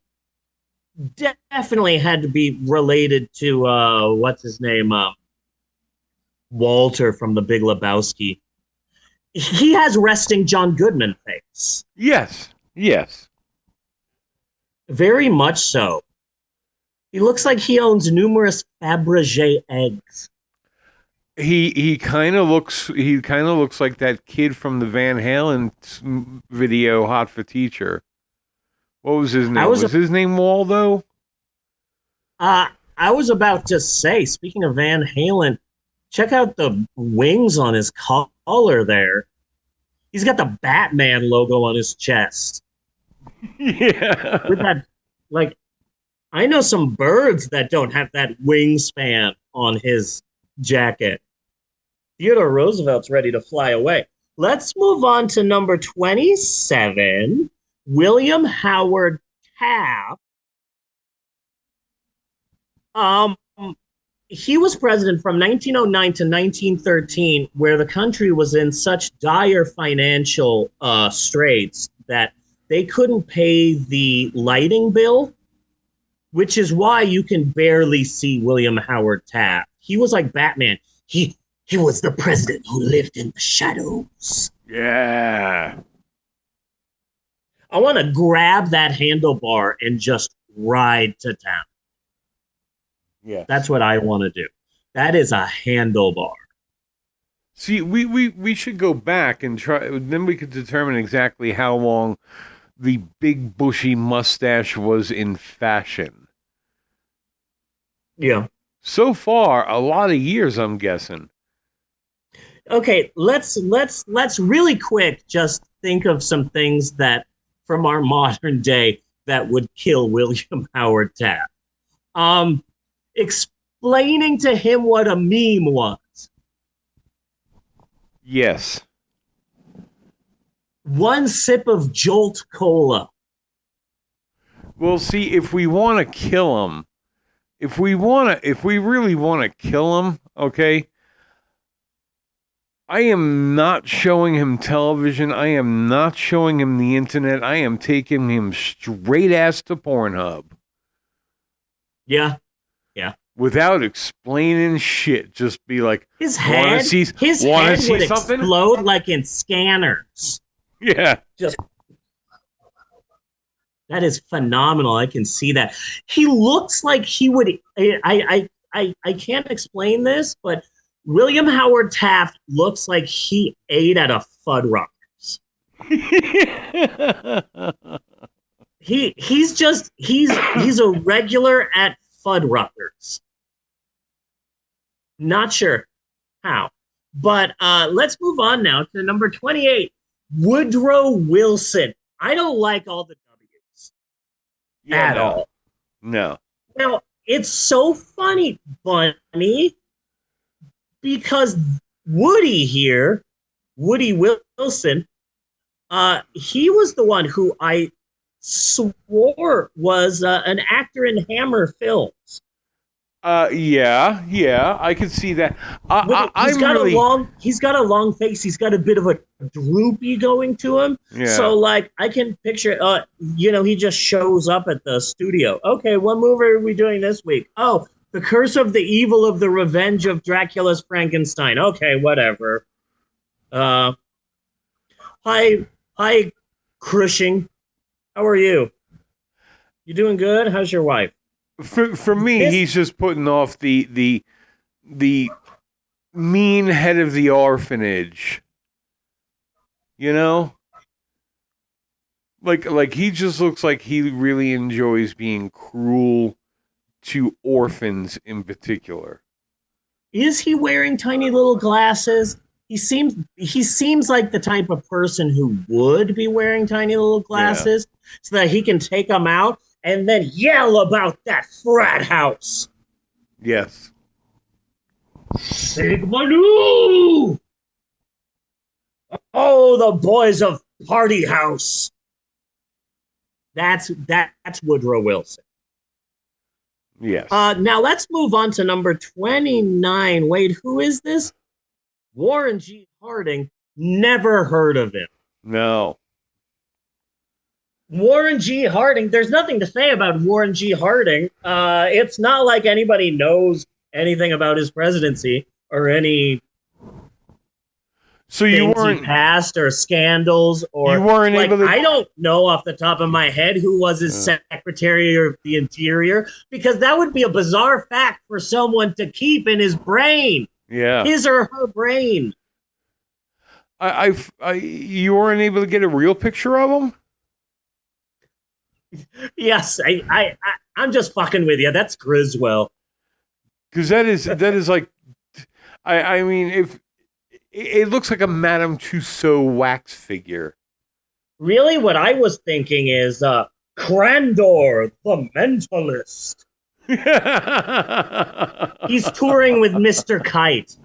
definitely had to be related to what's his name, Walter from The Big Lebowski. He has resting John Goodman face. Yes. Very much so. He looks like he owns numerous Fabergé eggs. He kind of looks like that kid from the Van Halen video Hot for Teacher. What was his name? Was his name Waldo? I was about to say, speaking of Van Halen, check out the wings on his collar there. He's got the Batman logo on his chest. Yeah. With that, like, I know some birds that don't have that wingspan on his jacket. Theodore Roosevelt's ready to fly away. Let's move on to number 27, William Howard Taft. He was president from 1909 to 1913, where the country was in such dire financial straits that they couldn't pay the lighting bill, which is why you can barely see William Howard Taft. He was like Batman. He was the president who lived in the shadows. Yeah. I want to grab that handlebar and just ride to town. Yeah. That's what I want to do. That is a handlebar. See, we should go back and try. Then we could determine exactly how long the big bushy mustache was in fashion. Yeah. So far, a lot of years, I'm guessing. Okay, let's really quick just think of some things that from our modern day that would kill William Howard Taft. Explaining to him what a meme was. Yes. One sip of Jolt Cola. Well, see, if we want to kill him, if we really want to kill him, okay, I am not showing him television. I am not showing him the internet. I am taking him straight ass to Pornhub. Yeah. Without explaining shit. Just be like, His head would explode like in Scanners. Yeah. That is phenomenal. I can see that. He looks like he would. I can't explain this, but William Howard Taft looks like he ate at a Fuddruckers. He's a regular at Fuddruckers. Not sure how, but let's move on now to number 28, Woodrow Wilson. I don't like all the W's at all. No. Now, it's so funny, Bunny, because Woody Wilson, he was the one who I swore was an actor in Hammer films. Yeah, I could see that. He's I'm got really, a long face. He's got a bit of a droopy going to him. yeah, So like I can picture, he just shows up at the studio. Okay, what movie are we doing this week? Oh, The Curse of the Evil of the Revenge of Dracula's Frankenstein. Okay, whatever. Hi, hi, Crushing. How are you? You doing good? How's your wife? for me, he's just putting off the mean head of the orphanage. You know, like he just looks like he really enjoys being cruel to orphans in particular. Is he wearing tiny little glasses? He seems like the type of person who would be wearing tiny little glasses so that he can take them out and then yell about that frat house. Yes. Sigma Nu! Oh, the boys of Party House. That's Woodrow Wilson. Yes. Now let's move on to number 29. Wait, who is this? Warren G. Harding. Never heard of him. No. Warren G. Harding. There's nothing to say about Warren G. Harding. It's not like anybody knows anything about his presidency or any So you things weren't he passed or scandals or you weren't like able to. I don't know off the top of my head who was his Secretary of the Interior because that would be a bizarre fact for someone to keep in his brain, Yeah. his or her brain. You weren't able to get a real picture of him. Yes, I'm just fucking with you. That's Griswold. Because that is like, I mean, if it looks like a Madame Tussauds wax figure. Really, what I was thinking is Crandor, the mentalist. He's touring with Mr. Kite.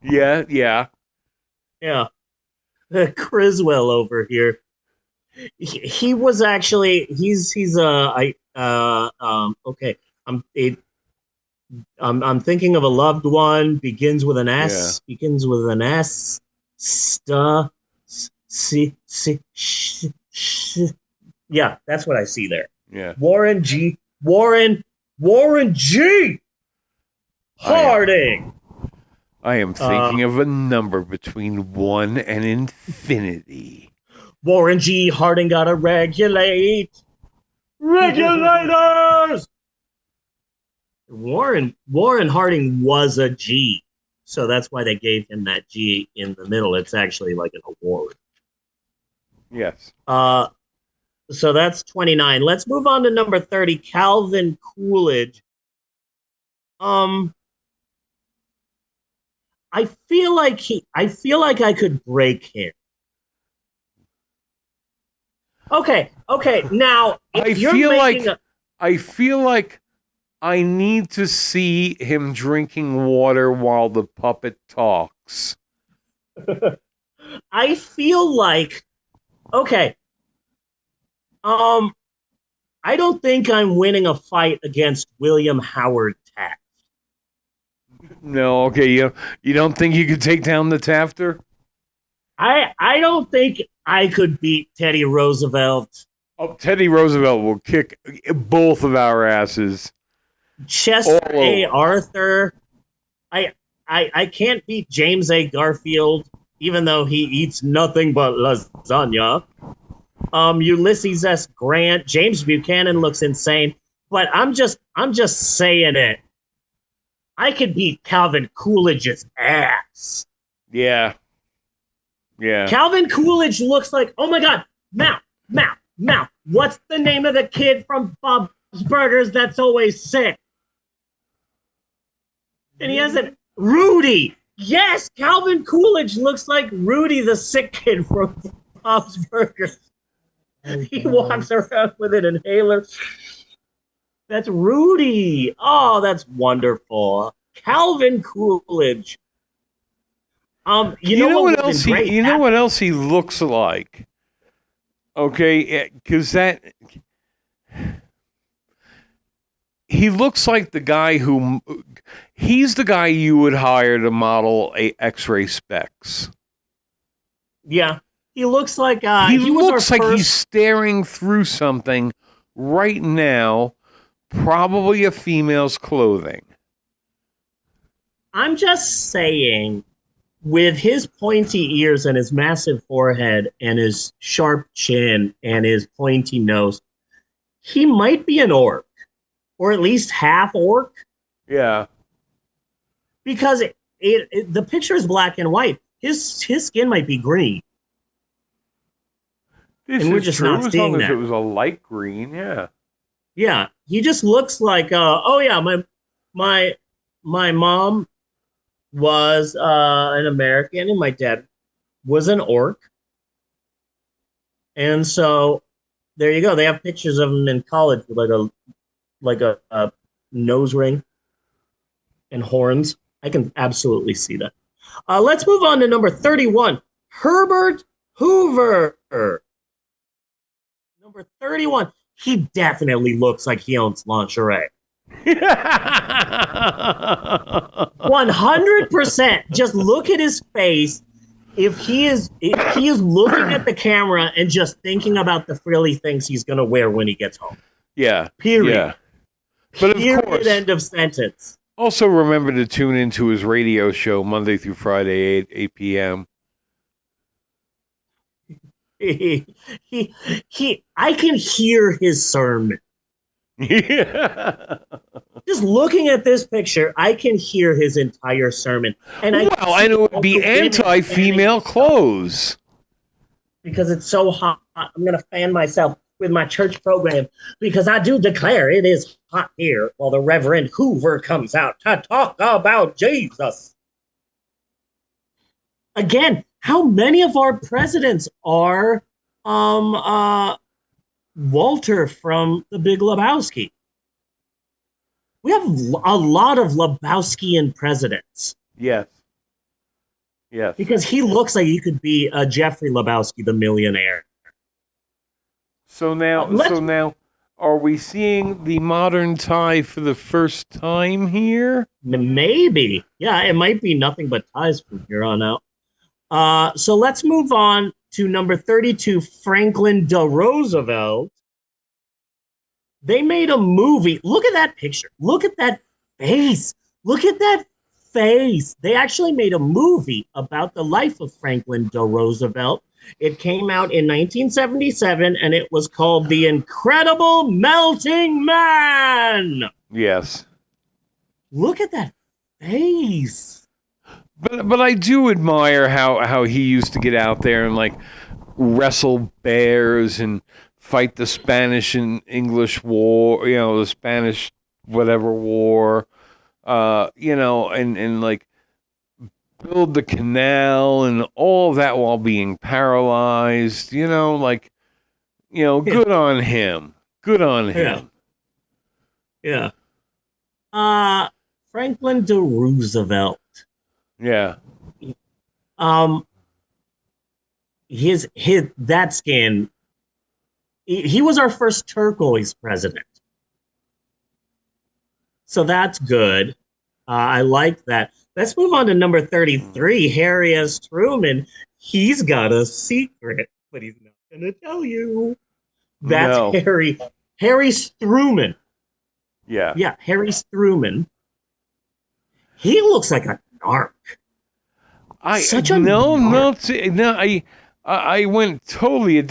Yeah. Yeah. Criswell over here. He was actually okay. I'm thinking of a loved one. Begins with an S. Yeah. Begins with an S. Yeah, that's what I see there. Yeah. Warren G. Harding. I am thinking of a number between 1 and infinity. Warren G. Harding gotta regulate. Regulators! Warren Harding was a G. So that's why they gave him that G in the middle. It's actually like an award. Yes. So that's 29. Let's move on to number 30, Calvin Coolidge. I feel like I could break him. Okay. Now I feel like I need to see him drinking water while the puppet talks. I feel like okay. I don't think I'm winning a fight against William Howard Taft. No, okay, you don't think you could take down the Tafter? I don't think I could beat Teddy Roosevelt. Oh, Teddy Roosevelt will kick both of our asses. Chester A. Arthur. I can't beat James A. Garfield, even though he eats nothing but lasagna. Ulysses S. Grant, James Buchanan looks insane, but I'm just saying it. I could beat Calvin Coolidge's ass. Yeah. Calvin Coolidge looks like, oh my God, Mal. What's the name of the kid from Bob's Burgers that's always sick? And he has Rudy. Yes, Calvin Coolidge looks like Rudy, the sick kid from Bob's Burgers. He walks around with an inhaler. That's Rudy. Oh, that's wonderful. Calvin Coolidge. You know what else? What else he looks like? Okay, because he looks like the guy he's the guy you would hire to model a X-ray specs. Yeah. He looks like He was our looks like he's first. staring through something right now, probably a female's clothing. I'm just saying, with his pointy ears and his massive forehead and his sharp chin and his pointy nose, he might be an orc, or at least half orc, Yeah. because the picture is black and white. His skin might be green. This And we're is just true not as seeing long as that. it was a light green, yeah. Yeah, he just looks like oh yeah, my mom was an American and my dad was an orc. And so there you go. They have pictures of him in college with like a nose ring and horns. I can absolutely see that. Let's move on to number 31, Herbert Hoover. Number 31. He definitely looks like he owns lingerie. 100%. Just look at his face. If he is looking at the camera and just thinking about the frilly things he's gonna wear when he gets home. Yeah. Period. Yeah. But of Period. course, End of sentence. also remember to tune into his radio show Monday through Friday, 8 p.m. I can hear his sermon. Yeah. Just looking at this picture, I can hear his entire sermon. And And it would be anti-female clothes. Because it's so hot. I'm going to fan myself with my church program because I do declare it is hot here while the Reverend Hoover comes out to talk about Jesus. Again, how many of our presidents are Walter from The Big Lebowski? We have a lot of Lebowskian presidents. Yes. Yes. Because he looks like he could be Jeffrey Lebowski, the millionaire. So now, are we seeing the modern tie for the first time here? Maybe. Yeah, it might be nothing but ties from here on out. So let's move on to number 32, Franklin D. Roosevelt. They made a movie. Look at that picture. Look at that face. Look at that face. They actually made a movie about the life of Franklin D. Roosevelt. It came out in 1977, and it was called The Incredible Melting Man. Yes. Look at that face. But I do admire how he used to get out there and like wrestle bears and fight the Spanish and English war, the Spanish whatever war, and like build the canal and all that while being paralyzed, good on him. Good on him. Yeah. Franklin D. Roosevelt. Yeah. His that skin. He was our first turquoise president. So that's good. I like that. Let's move on to number 33, Harry S. Truman. He's got a secret, but he's not going to tell you. That's No. Harry Struman. Yeah. Yeah, Harry Struman. He looks like a narc. I went totally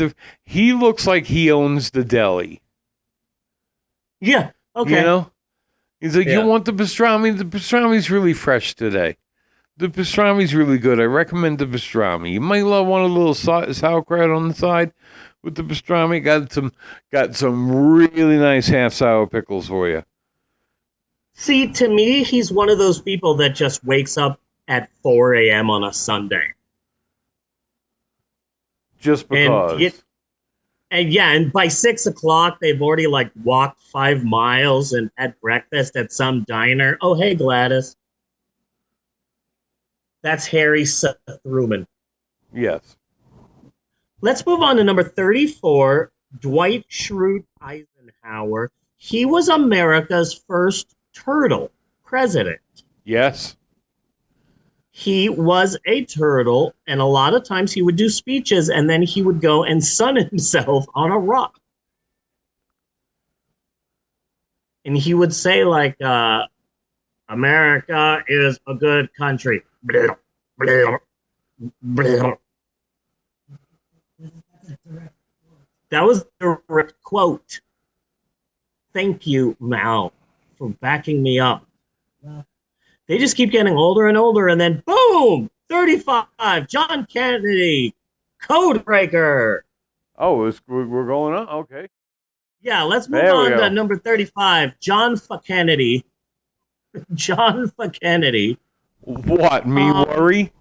he looks like he owns the deli. Yeah, okay. He's like, You want the pastrami? The pastrami's really fresh today. The pastrami's really good. I recommend the pastrami. You might want a little sauerkraut on the side with the pastrami. Got some really nice half sour pickles for you. See, to me, he's one of those people that just wakes up at 4 a.m. on a Sunday. Just because. And by 6 o'clock, they've already walked 5 miles and had breakfast at some diner. Oh, hey, Gladys. That's Harry Struman. Yes. Let's move on to number 34, Dwight Schrute Eisenhower. He was America's first turtle president. Yes. He was a turtle, and a lot of times he would do speeches, and then he would go and sun himself on a rock. And he would say, like, America is a good country. Blah, blah, blah. That was a direct quote. Thank you, Mao, for backing me up. They just keep getting older and older, and then boom, 35, John Kennedy, code breaker. Oh, we're going on? Okay. Yeah, let's move There we on go. to number 35, John F. Kennedy. John F. Kennedy. What, me worry?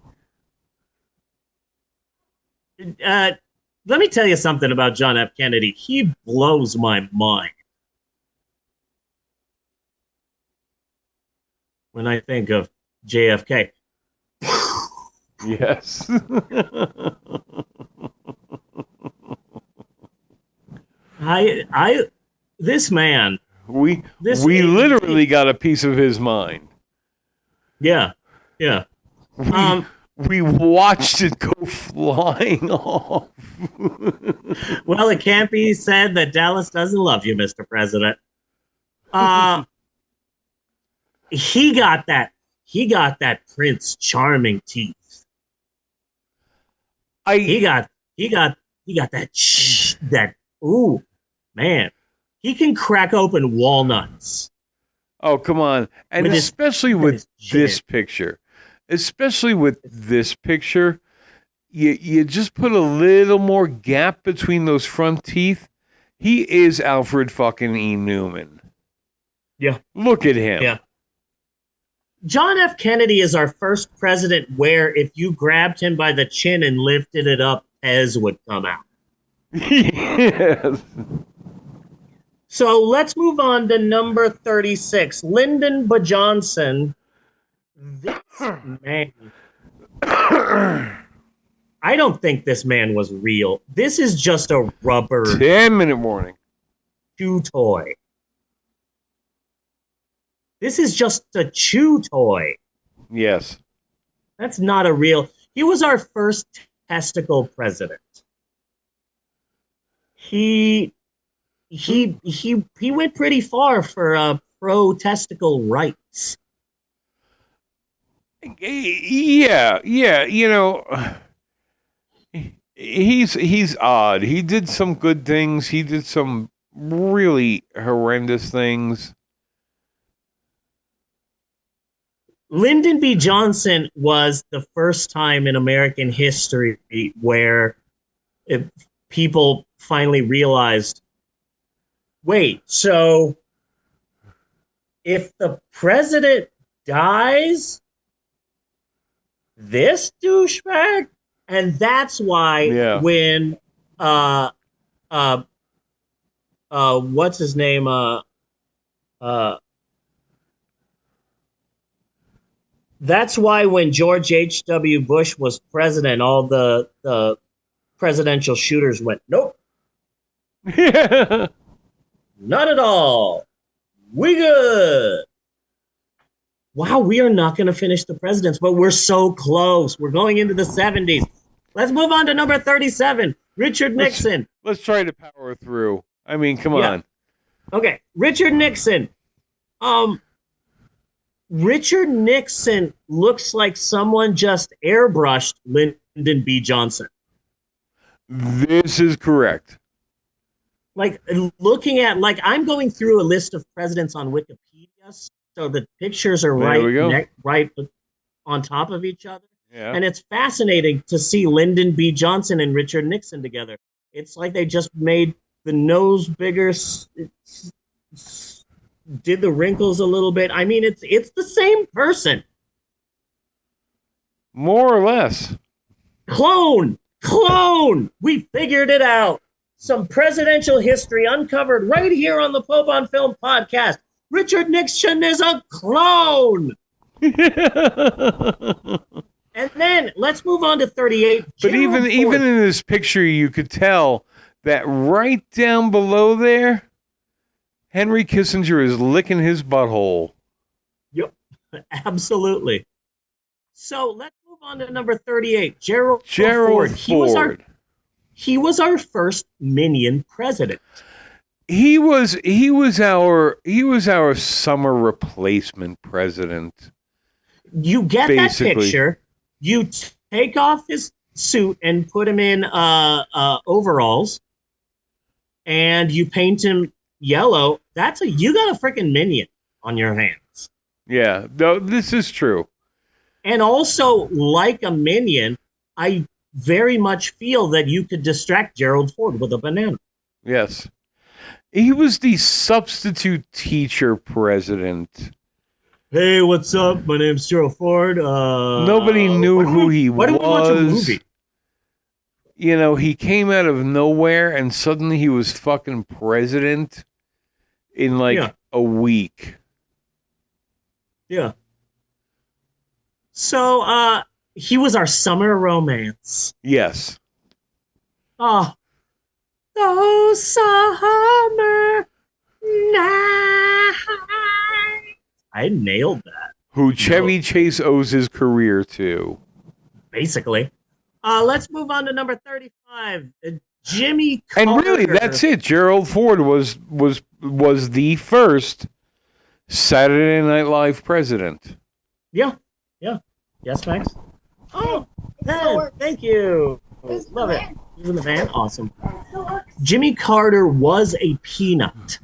Let me tell you something about John F. Kennedy. He blows my mind. When I think of JFK. Yes. This man. we This literally got a piece of his mind. Yeah. We watched it go flying off. Well, it can't be said that Dallas doesn't love you, Mr. President. He got that Prince Charming teeth. He got that ooh, man. He can crack open walnuts. Oh, come on. And especially with this picture. Especially with this picture, you just put a little more gap between those front teeth. He is Alfred fucking E. Newman. Yeah. Look at him. Yeah. John F. Kennedy is our first president where if you grabbed him by the chin and lifted it up, Pez would come out. Yes. So let's move on to number 36, Lyndon B. Johnson. This man. I don't think this man was real. This is just a rubber 10-minute warning. chew toy. This is just a chew toy. Yes. That's not a real. He was our first testicle president. He went pretty far for pro testicle rights. Yeah, you know, he's odd. He did some good things. He did some really horrendous things. Lyndon B. Johnson was the first time in American history where people finally realized, wait, so if the president dies, this douchebag? And that's why when what's his name? That's why when George H.W. Bush was president, all the presidential shooters went, nope. Not at all. We good. Wow, we are not going to finish the presidents, but we're so close. We're going into the 70s. Let's move on to number 37, Richard Nixon. Let's try to power through. I mean, come on. Okay, Richard Nixon. Richard Nixon looks like someone just airbrushed Lyndon B. Johnson. This is correct. Like looking at, like I'm going through a list of presidents on Wikipedia, so the pictures are right on top of each other. Yeah. And it's fascinating to see Lyndon B. Johnson and Richard Nixon together. It's like they just made the nose bigger, did the wrinkles a little bit. I mean, it's the same person. More or less. Clone. We figured it out. Some presidential history uncovered right here on the Pope on Film podcast. Richard Nixon is a clone. And then let's move on to 38. But even in this picture, you could tell that right down below there, Henry Kissinger is licking his butthole. Yep, absolutely. So let's move on to number 38. Gerald Ford. He was our first minion president. He was our summer replacement president. You get basically. that picture. You take off his suit and put him in overalls, and you paint him yellow. You got a freaking minion on your hands. Yeah, no, this is true. And also, like a minion, I very much feel that you could distract Gerald Ford with a banana. Yes. He was the substitute teacher president. Hey, what's up? My name's Gerald Ford. Nobody knew who he was. Why did we watch a movie? You know, he came out of nowhere and suddenly he was fucking president in a week. Yeah. So, he was our summer romance. Yes. Oh, those summer nights. I nailed that. Who Chevy Chase owes his career to. Basically. Let's move on to number 35. Jimmy Carter. And really, that's it. Gerald Ford was the first Saturday Night Live president. Yeah. Yes, Max? Oh, thank you. Love it. He's in the van? Awesome. Jimmy Carter was a peanut.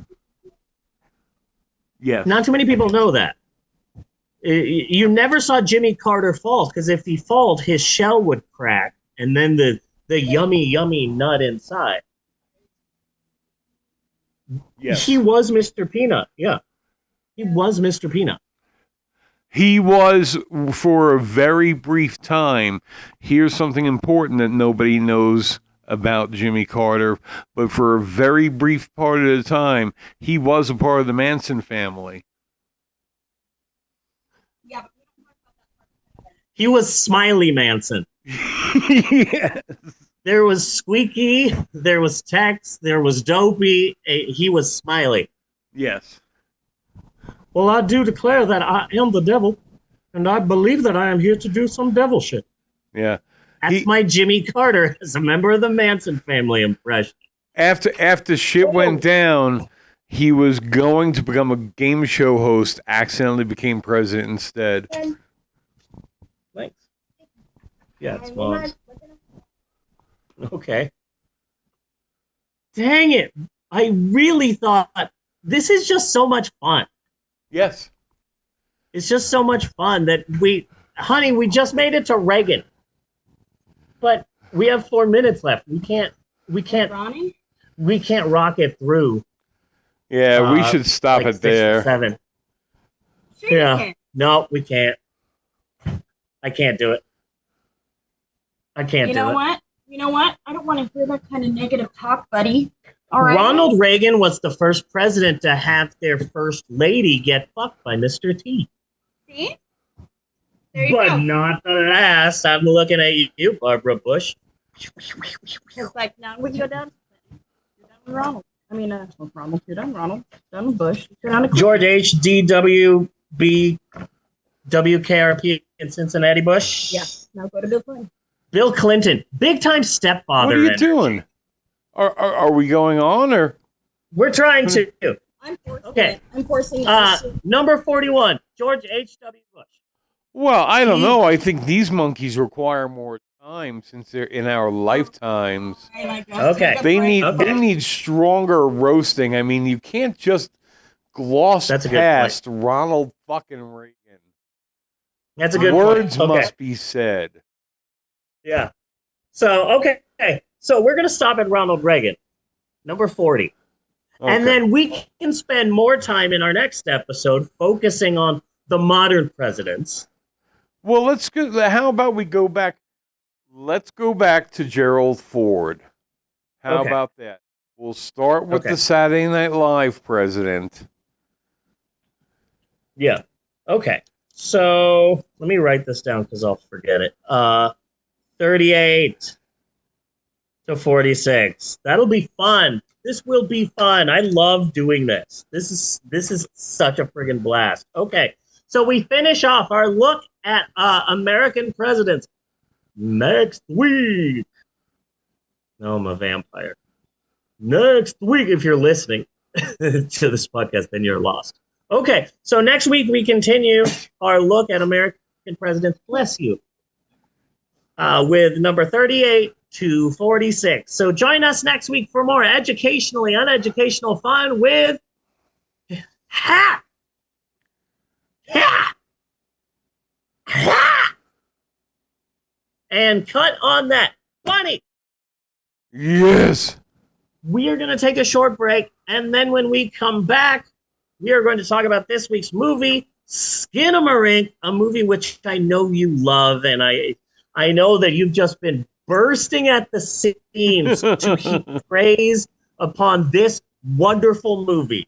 Yes. Not too many people know that. You never saw Jimmy Carter fall, because if he falled, his shell would crack, and then the yummy nut inside. Yes. He was Mr. Peanut. Yeah. He was Mr. Peanut. He was, for a very brief time. Here's something important that nobody knows about Jimmy Carter, but for a very brief part of the time, he was a part of the Manson family. Yeah. He was Smiley Manson. Yes. There was Squeaky, there was Tex, there was Dopey. He was Smiley. Yes. Well, I do declare that I am the devil, and I believe that I am here to do some devil shit. Yeah. That's my Jimmy Carter as a member of the Manson family impression. After shit went down, he was going to become a game show host, accidentally became president instead. Thanks. Yeah, it's fun. Okay. Dang it. I really thought this is just so much fun. Yes. It's just so much fun that we just made it to Reagan. But we have 4 minutes left. We can't Ronnie? we can't rock it through. Yeah, we should stop it there. 7. Sure you Yeah. can. No, we can't. I can't do it. I can't You do know it. what? You know what? I don't want to hear that kind of negative talk, buddy. All right. Ronald Reagan was the first president to have their first lady get fucked by Mr. T. See? There you But go. not the last. I'm looking at you, Barbara Bush. It's like, now we can go down. You're done with Ronald. I mean, Ronald. You're done, Ronald. Done with Bush. You're down to George H.D.W.B. WKRP in Cincinnati Bush. Yeah. Now go to Bill Clinton. Bill Clinton, big time stepfather. What are you energy. doing? Are we going on or? We're trying to. I'm forcing Okay. it. I'm forcing it. Number 41, George H.W. Bush. Well, I don't know. I think these monkeys require more time since they're in our lifetimes. Okay. They need stronger roasting. I mean, you can't just gloss That's a good past Ronald fucking Reagan. That's a good Words point. Okay. must be said. Yeah. So, okay. So we're going to stop at Ronald Reagan, number 40. Okay. And then we can spend more time in our next episode focusing on the modern presidents. Well, let's go. How about we go back? Let's go back to Gerald Ford. How Okay. about that? We'll start with Okay. the Saturday Night Live president. Yeah. Okay. So let me write this down because I'll forget it. 38 to 46. That'll be fun. This will be fun. I love doing this. This is such a friggin' blast. Okay, so we finish off our look at American presidents next week. No, I'm a vampire. Next week, if you're listening to this podcast, then you're lost. Okay, so next week we continue our look at American presidents, bless you, with number 38 to 46. So join us next week for more educationally uneducational fun with Ha! Ha! Ha! And cut on that. Funny. Yes. We are going to take a short break, and then when we come back, we are going to talk about this week's movie, Skinamarink, a movie which I know you love, and I know that you've just been bursting at the seams to heap praise upon this wonderful movie.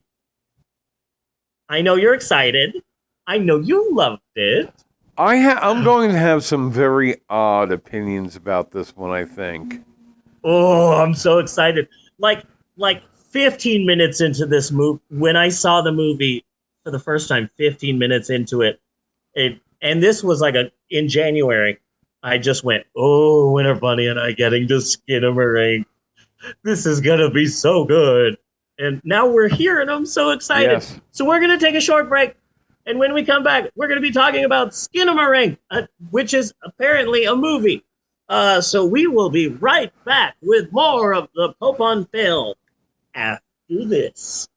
I know you're excited. I know you loved it. I'm going to have some very odd opinions about this one, I think. Oh, I'm so excited. Like 15 minutes into this movie, when I saw the movie for the first time, 15 minutes into it, and this was in January, I just went, oh, Winter Bunny and I getting to Skinamarink. This is going to be so good. And now we're here, and I'm so excited. Yes. So we're going to take a short break. And when we come back, we're going to be talking about Skinamarink, which is apparently a movie. So we will be right back with more of the Pope on Film after this.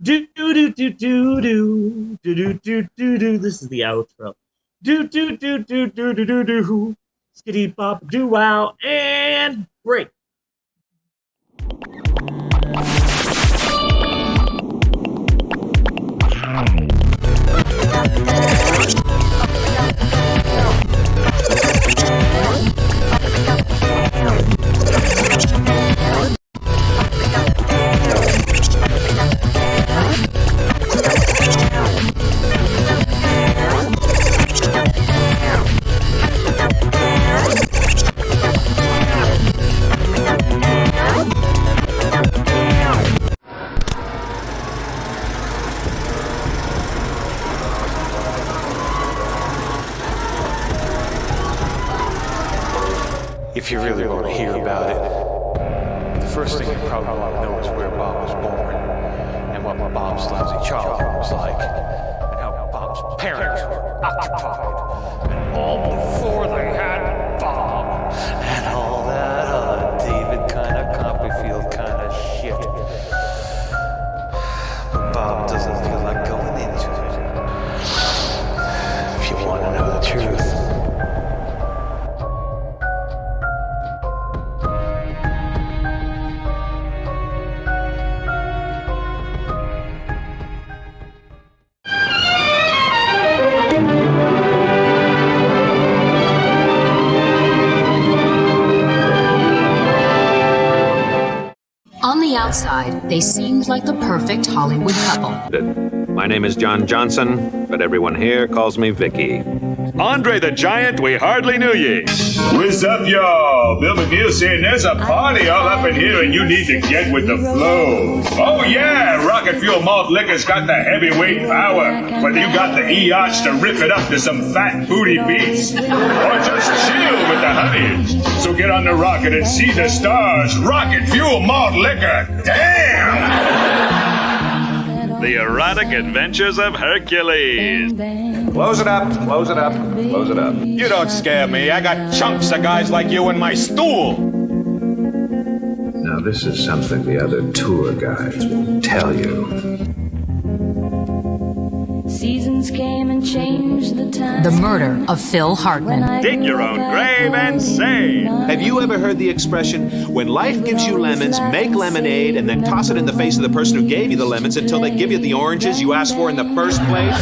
Do do do do do do do do do do. This is the outro. Do do do do do do do do. Skitty bop do wow and break. If you really want to hear about it, the first thing you probably want to know is where Bob was born, and what Bob's lousy childhood was like, and how Bob's parents were occupied, and all before they had Bob, and all that other David kind of Copperfield kind of shit. But Bob doesn't feel like going into it. If you want to know the truth. On the outside, they seemed like the perfect Hollywood couple. My name is John Johnson, but everyone here calls me Vicky. Andre the Giant, we hardly knew ye. What's up, y'all? Bill McNeil saying there's a party all up in here and you need to get with the flow. Oh, yeah, Rocket Fuel Malt Liquor's got the heavyweight power. Whether you got the eots to rip it up to some fat booty beats, or just chill with the honeys. So get on the rocket and see the stars. Rocket Fuel Malt Liquor. Damn! The erotic adventures of Hercules. Close it up, close it up, close it up. You don't scare me. I got chunks of guys like you in my stool. Now this is something the other tour guides won't tell you. Seasons came and changed the time. The murder of Phil Hartman. Dig your own grave and say. Have you ever heard the expression, when life gives you lemons, make lemonade and then toss it in the face of the person who gave you the lemons until they give you the oranges you asked for in the first place?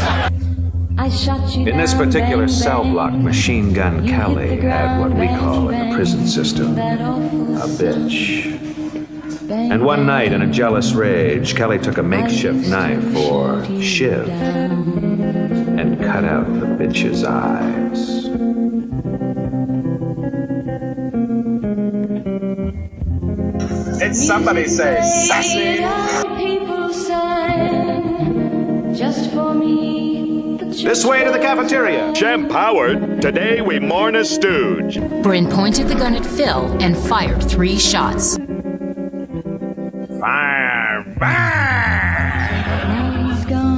In this particular cell block, Machine Gun Kelly had what we call in the prison system a bitch. And one night, in a jealous rage, Kelly took a makeshift knife, or shiv, and and cut out the bitch's eyes. Did somebody say sassy? People sang just for me. This way to the cafeteria. Champ Howard, today we mourn a stooge. Bryn pointed the gun at Phil and fired 3 shots. Fire!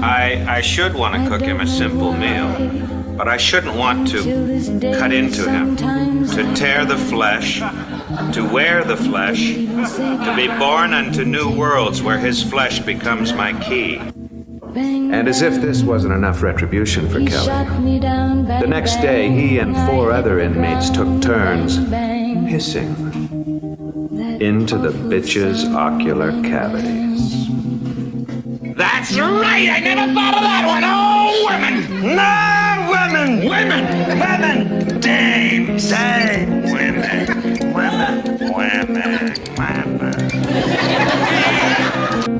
I should want to cook him a simple meal, but I shouldn't want to cut into him, to tear the flesh, to wear the flesh, to be born unto new worlds where his flesh becomes my key. And as if this wasn't enough retribution for Kelly, the next day he and 4 other inmates took turns hissing into the bitch's ocular cavities. That's right! I never thought of that one! Oh, women! No, women! Dames! Women!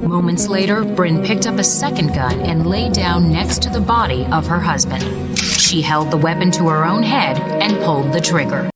Moments later, Bryn picked up a second gun and lay down next to the body of her husband. She held the weapon to her own head and pulled the trigger.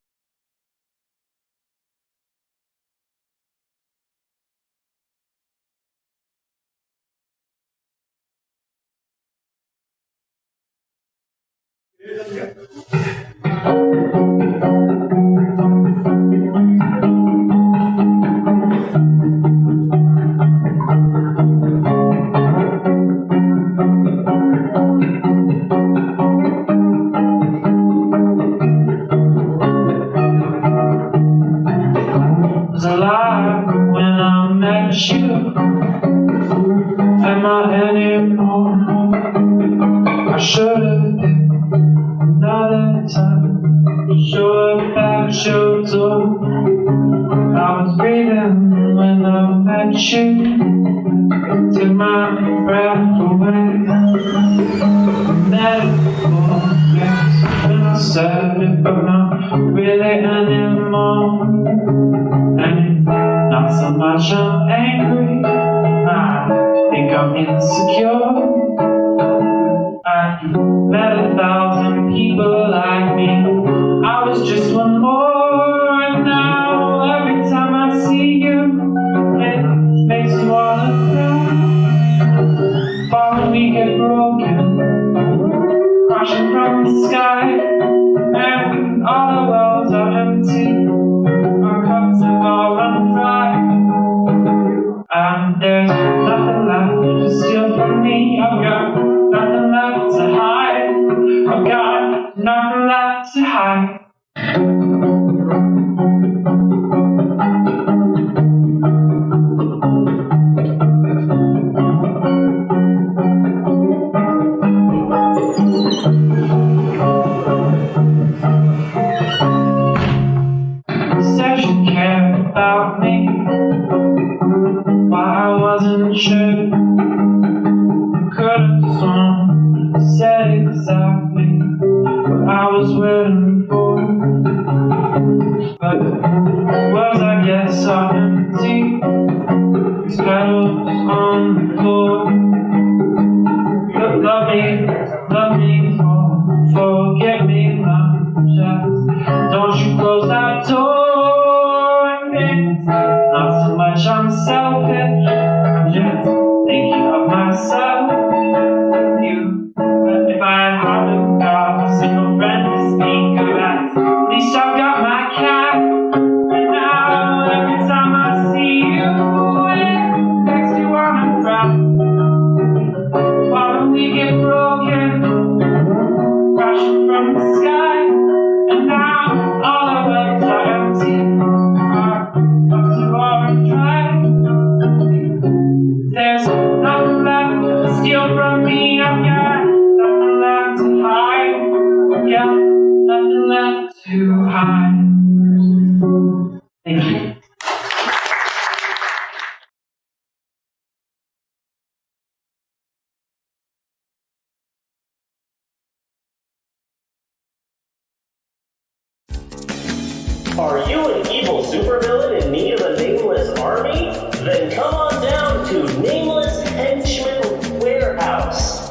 Are you an evil supervillain in need of a nameless army? Then come on down to Nameless Henchman Warehouse.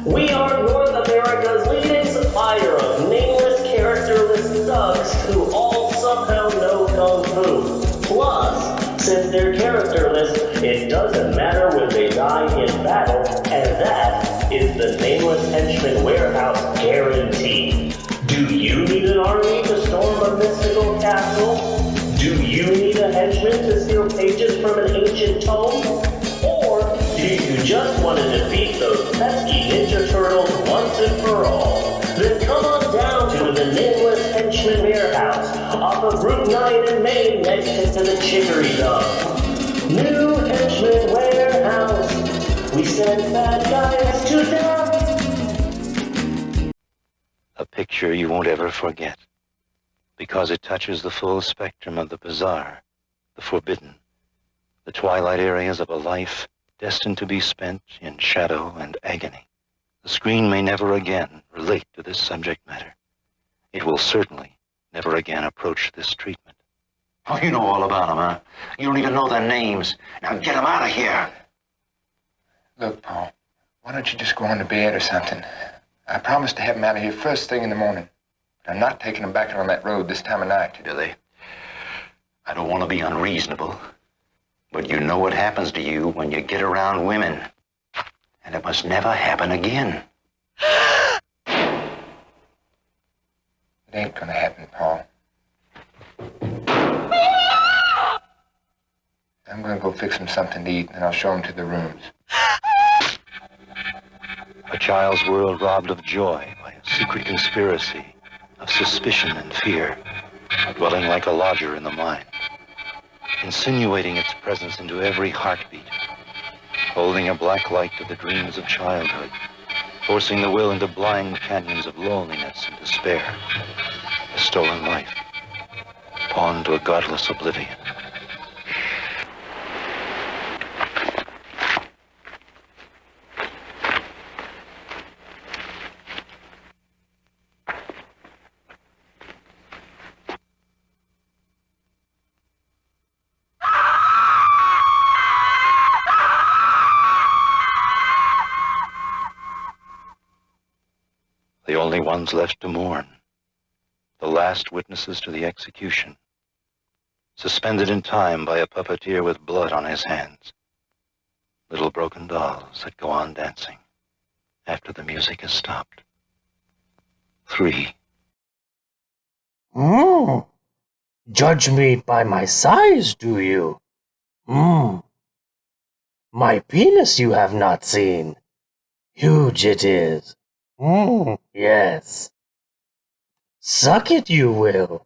We are North America's It doesn't matter when they die in battle, and that is the Nameless Henchman Warehouse guarantee. Do you need an army to storm a mystical castle? Do you need a henchman to steal pages from an ancient tome? Or do you just want to defeat those pesky Ninja Turtles once and for all? Then come on down to the Nameless Henchman Warehouse off of Route 9 in Maine next to the Chicory Dump. New Henchman Warehouse. We send bad guys to death. A picture you won't ever forget, because it touches the full spectrum of the bizarre, the forbidden, the twilight areas of a life destined to be spent in shadow and agony. The screen may never again relate to this subject matter. It will certainly never again approach this treatment. Oh, you know all about them, huh? You don't even know their names. Now get them out of here. Look, Paul, why don't you just go on to bed or something? I promised to have them out of here first thing in the morning. But I'm not taking them back on that road this time of night. Do they? I don't want to be unreasonable, but you know what happens to you when you get around women. And it must never happen again. It ain't gonna happen, Paul. I'm gonna go fix them something to eat, and I'll show them to the rooms. A child's world robbed of joy by a secret conspiracy of suspicion and fear, dwelling like a lodger in the mind, insinuating its presence into every heartbeat, holding a black light to the dreams of childhood, forcing the will into blind canyons of loneliness and despair. A stolen life, pawned to a godless oblivion. The only ones left to mourn, the last witnesses to the execution, suspended in time by a puppeteer with blood on his hands. Little broken dolls that go on dancing after the music has stopped. 3. Judge me by my size, do you? My penis you have not seen. Huge it is. Yes. Suck it, you will.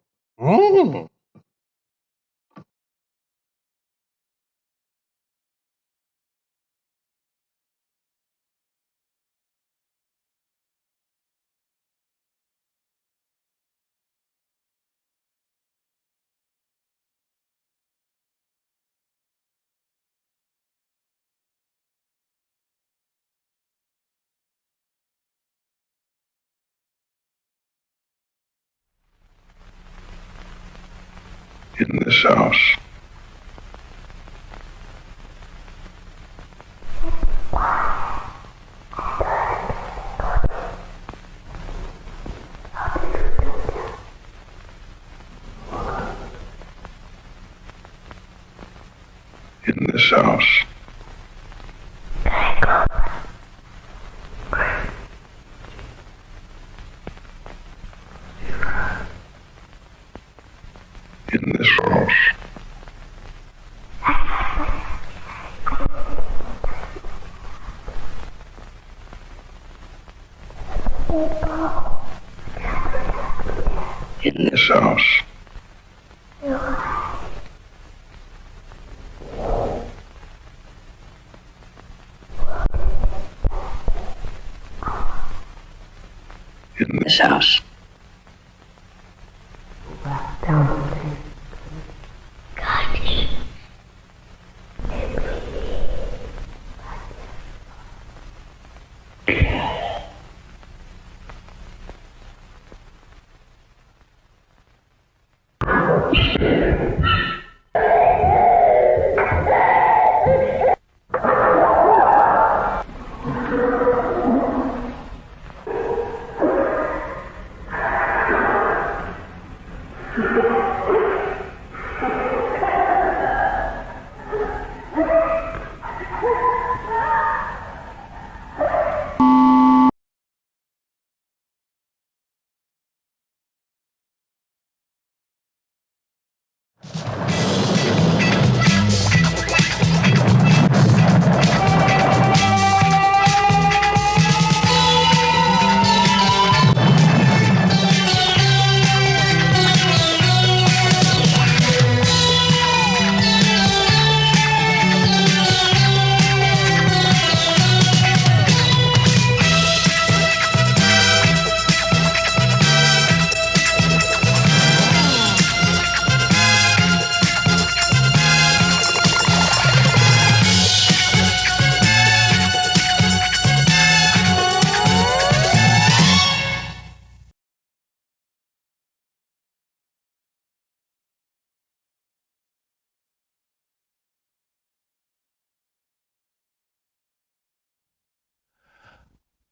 In this house. In this house. In this house. In this house. In this house.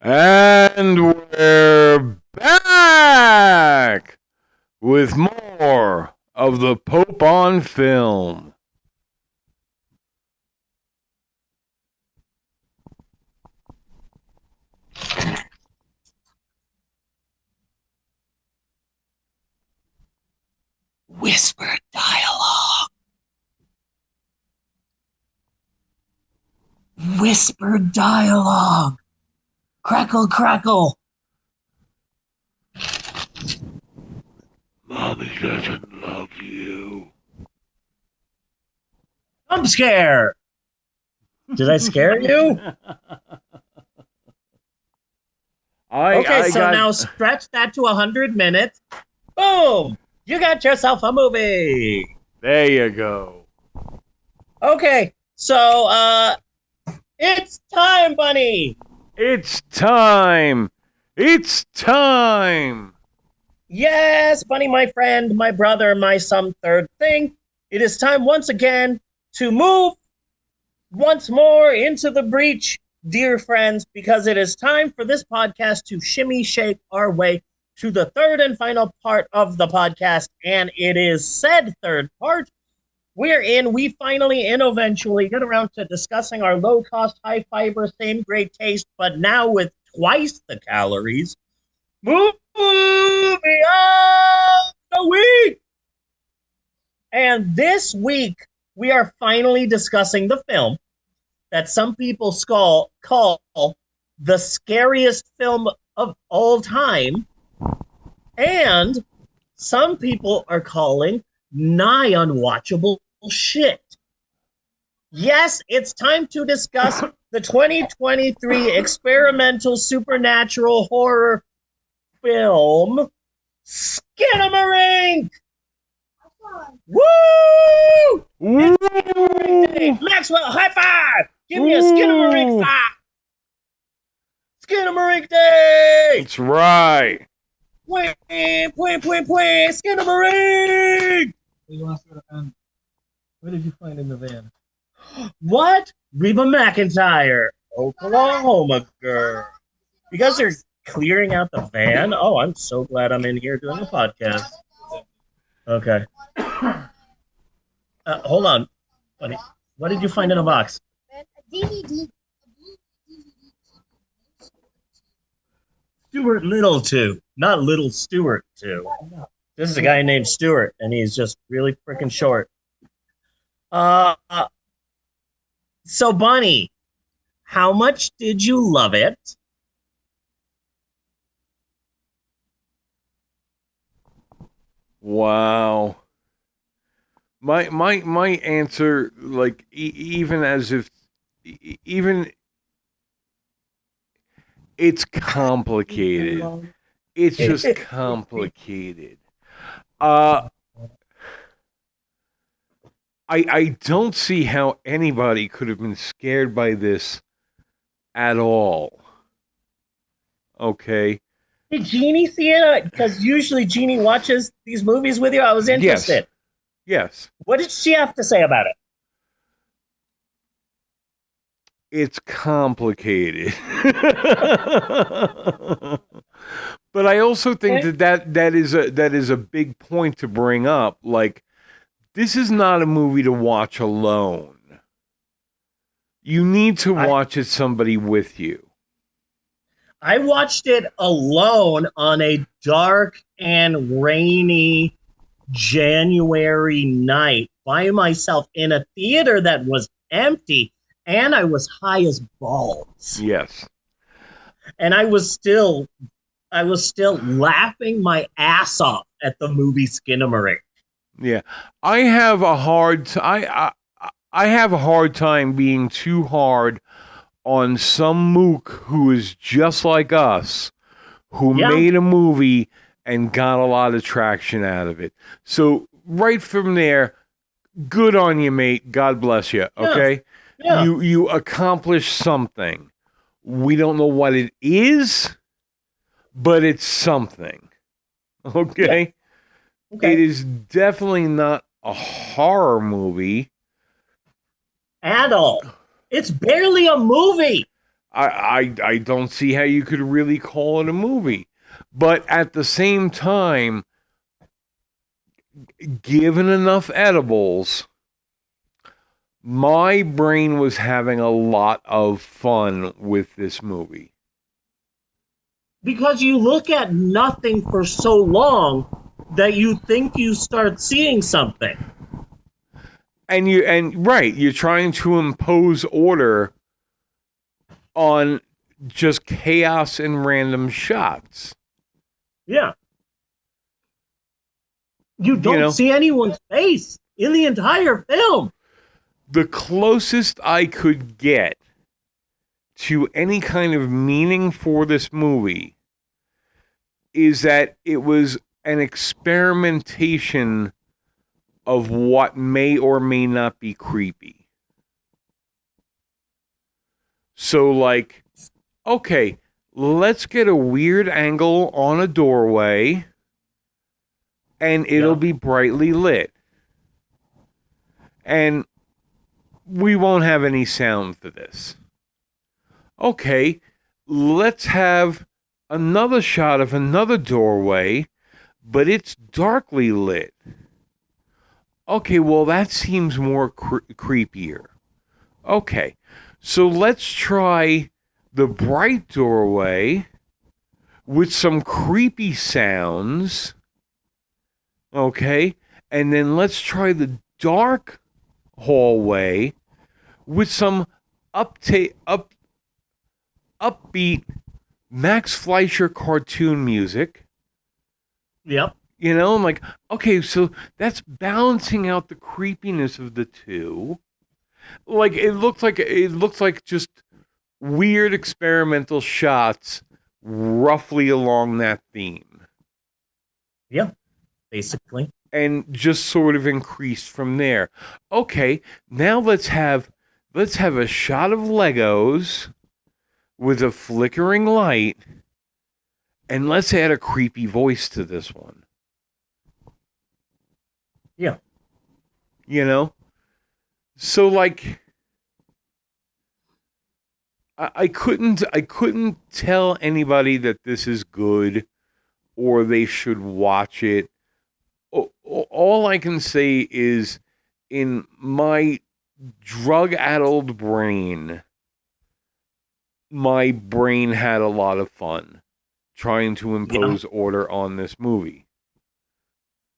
And we're back with more of the Pope on Film. Whispered dialogue. Whispered dialogue. Crackle, crackle. Mommy doesn't love you. Jump scare. Did I scare you? Now stretch that to 100 minutes. Boom! You got yourself a movie. There you go. Okay, so it's time, Bunny. It's time. It's time. Yes, Bunny, my friend, my brother, my some third thing. It is time once again to move once more into the breach, dear friends, because it is time for this podcast to shimmy shape our way to the third and final part of the podcast. And it is said third part wherein we finally and eventually get around to discussing our low-cost, high-fiber, same great taste, but now with twice the calories, movie of the week! And this week, we are finally discussing the film that some people call the scariest film of all time, and some people are calling nigh unwatchable shit. Yes, it's time to discuss the 2023 experimental supernatural horror film Skinamarink. Woo! Woo! Maxwell, high five! Give me a Skinamarink five! Skinamarink Day! That's right. Point, Skinamarink! What did you find in the van? What? Reba McEntire, Oklahoma girl. You guys are clearing out the van? Oh, I'm so glad I'm in here doing a podcast. Okay. Hold on. What did you find in a box? A DVD. Stuart Little 2, not Little Stuart 2. This is a guy named Stuart, and he's just really freaking short. So, Bunny, how much did you love it? Wow. My answer, like even as if even it's complicated. It's just complicated. I don't see how anybody could have been scared by this at all. Okay. Did Jeannie see it? Because usually Jeannie watches these movies with you. I was interested. Yes. What did she have to say about it? It's complicated. But I also think that is a big point to bring up. Like, this is not a movie to watch alone. You need to watch it somebody with you. I watched it alone on a dark and rainy January night by myself in a theater that was empty, and I was high as balls. Yes. And I was still laughing my ass off at the movie Skinamarink. Yeah. I have a hard time being too hard on some mook who is just like us, who made a movie and got a lot of traction out of it. So right from there, good on you, mate. God bless you. Okay? Yeah. You accomplished something. We don't know what it is, but it's something. Okay? It is definitely not a horror movie. At all. It's barely a movie. I don't see how you could really call it a movie. But at the same time, given enough edibles, my brain was having a lot of fun with this movie. Because you look at nothing for so long that you think you start seeing something. And right, you're trying to impose order on just chaos and random shots. Yeah. You don't see anyone's face in the entire film. The closest I could get to any kind of meaning for this movie is that it was an experimentation of what may or may not be creepy. So, like, okay, let's get a weird angle on a doorway and it'll be brightly lit. And we won't have any sound for this. Okay, let's have another shot of another doorway, but it's darkly lit. Okay, well, that seems more creepier. Okay, so let's try the bright doorway with some creepy sounds. Okay, and then let's try the dark hallway with some upbeat Max Fleischer cartoon music. Yep. You know, I'm like, okay, so that's balancing out the creepiness of the two. Like it looks like just weird experimental shots roughly along that theme. Yeah, basically. And just sort of increased from there. Okay, now let's have a shot of Legos with a flickering light, and let's add a creepy voice to this one. Yeah. You know? So like I couldn't tell anybody that this is good or they should watch it. All I can say is in my drug-addled brain, my brain had a lot of trying to impose order on this movie.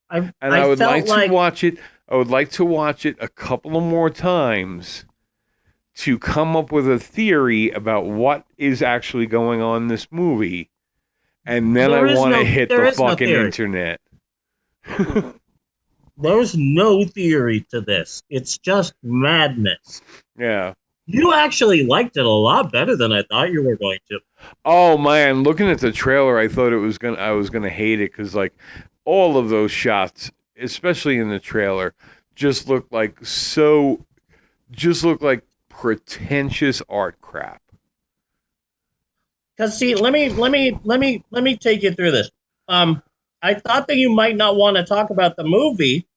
I would like to watch it. I would like to watch it a couple of more times to come up with a theory about what is actually going on in this movie. And then I want to hit the fucking internet. There's no theory to this. It's just madness. Yeah. You actually liked it a lot better than I thought you were going to. Oh man, looking at the trailer, I thought I was gonna hate it because like all of those shots, especially in the trailer, just look like pretentious art crap. Because see, let me take you through this. I thought that you might not want to talk about the movie.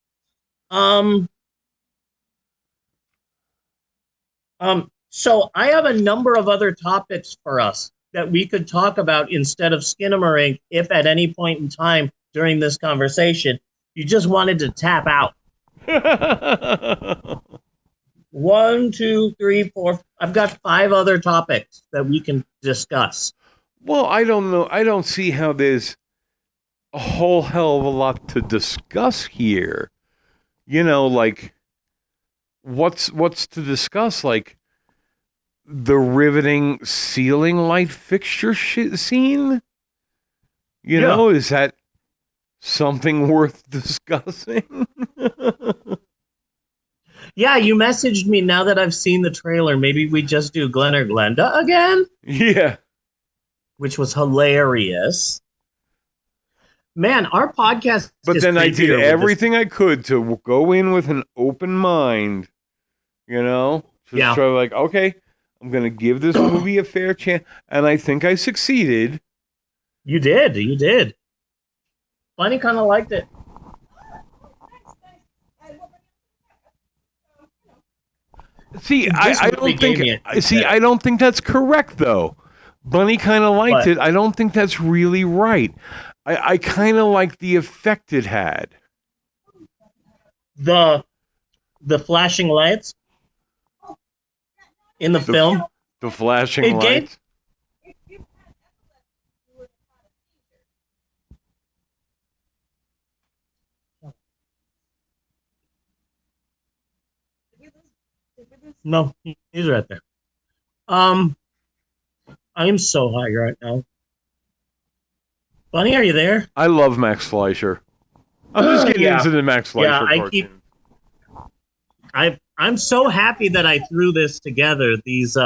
So I have a number of other topics for us that we could talk about instead of Skinamarink if at any point in time during this conversation you just wanted to tap out. 1, 2, 3, 4. I've got 5 other topics that we can discuss. Well, I don't know. I don't see how there's a whole hell of a lot to discuss here. You know, like what's to discuss? Like the riveting ceiling light fixture scene? You know, is that something worth discussing? Yeah, you messaged me now that I've seen the trailer. Maybe we just do Glenn or Glenda again? Yeah. Which was hilarious. Man, our podcast But then I did everything I could to go in with an open mind, you know? Just try like, okay, I'm going to give this movie a fair chance. And I think I succeeded. You did. Bunny kind of liked it. See, This I movie don't gave me think. See, I don't think that's correct though. Bunny kind of liked What? it. I don't think that's really right. I kind of like the effect it had. The flashing lights in the film. The flashing It gave- lights. No, he's right there. I'm so high right now. Bunny, are you there? I love Max Fleischer. I'm just getting Yeah. into the Max Fleischer Yeah, cartoon. I'm so happy that I threw this together. These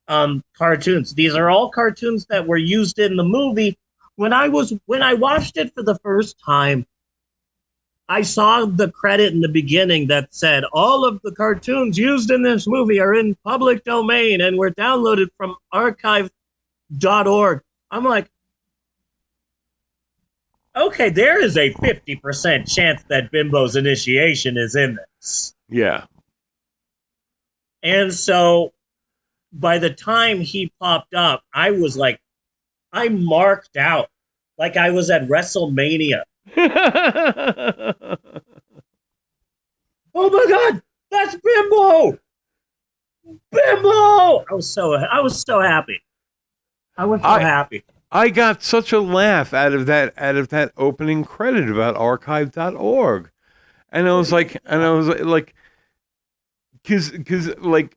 cartoons. These are all cartoons that were used in the movie. When I watched it for the first time, I saw the credit in the beginning that said all of the cartoons used in this movie are in public domain and were downloaded from archive.org. I'm like, okay, there is a 50% chance that Bimbo's initiation is in this. Yeah. And so by the time he popped up, I was like, I marked out like I was at WrestleMania. Oh my God, that's Bimbo! Bimbo! I was so happy. I was so happy. I got such a laugh out of that opening credit about archive.org. And I was like, cause like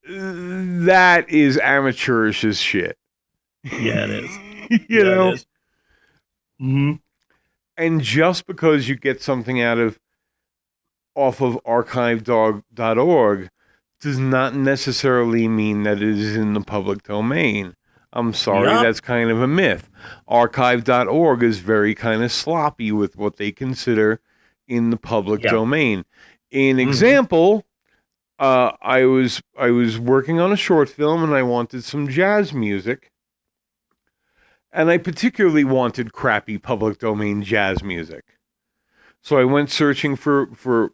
that is amateurish as shit. Yeah, it is. You know? It is. Mm-hmm. And just because you get something off of archive.org does not necessarily mean that it is in the public domain. I'm sorry, Yep. that's kind of a myth. Archive.org is very kind of sloppy with what they consider in the public domain. An example, I was working on a short film and I wanted some jazz music. And I particularly wanted crappy public domain jazz music. So I went searching for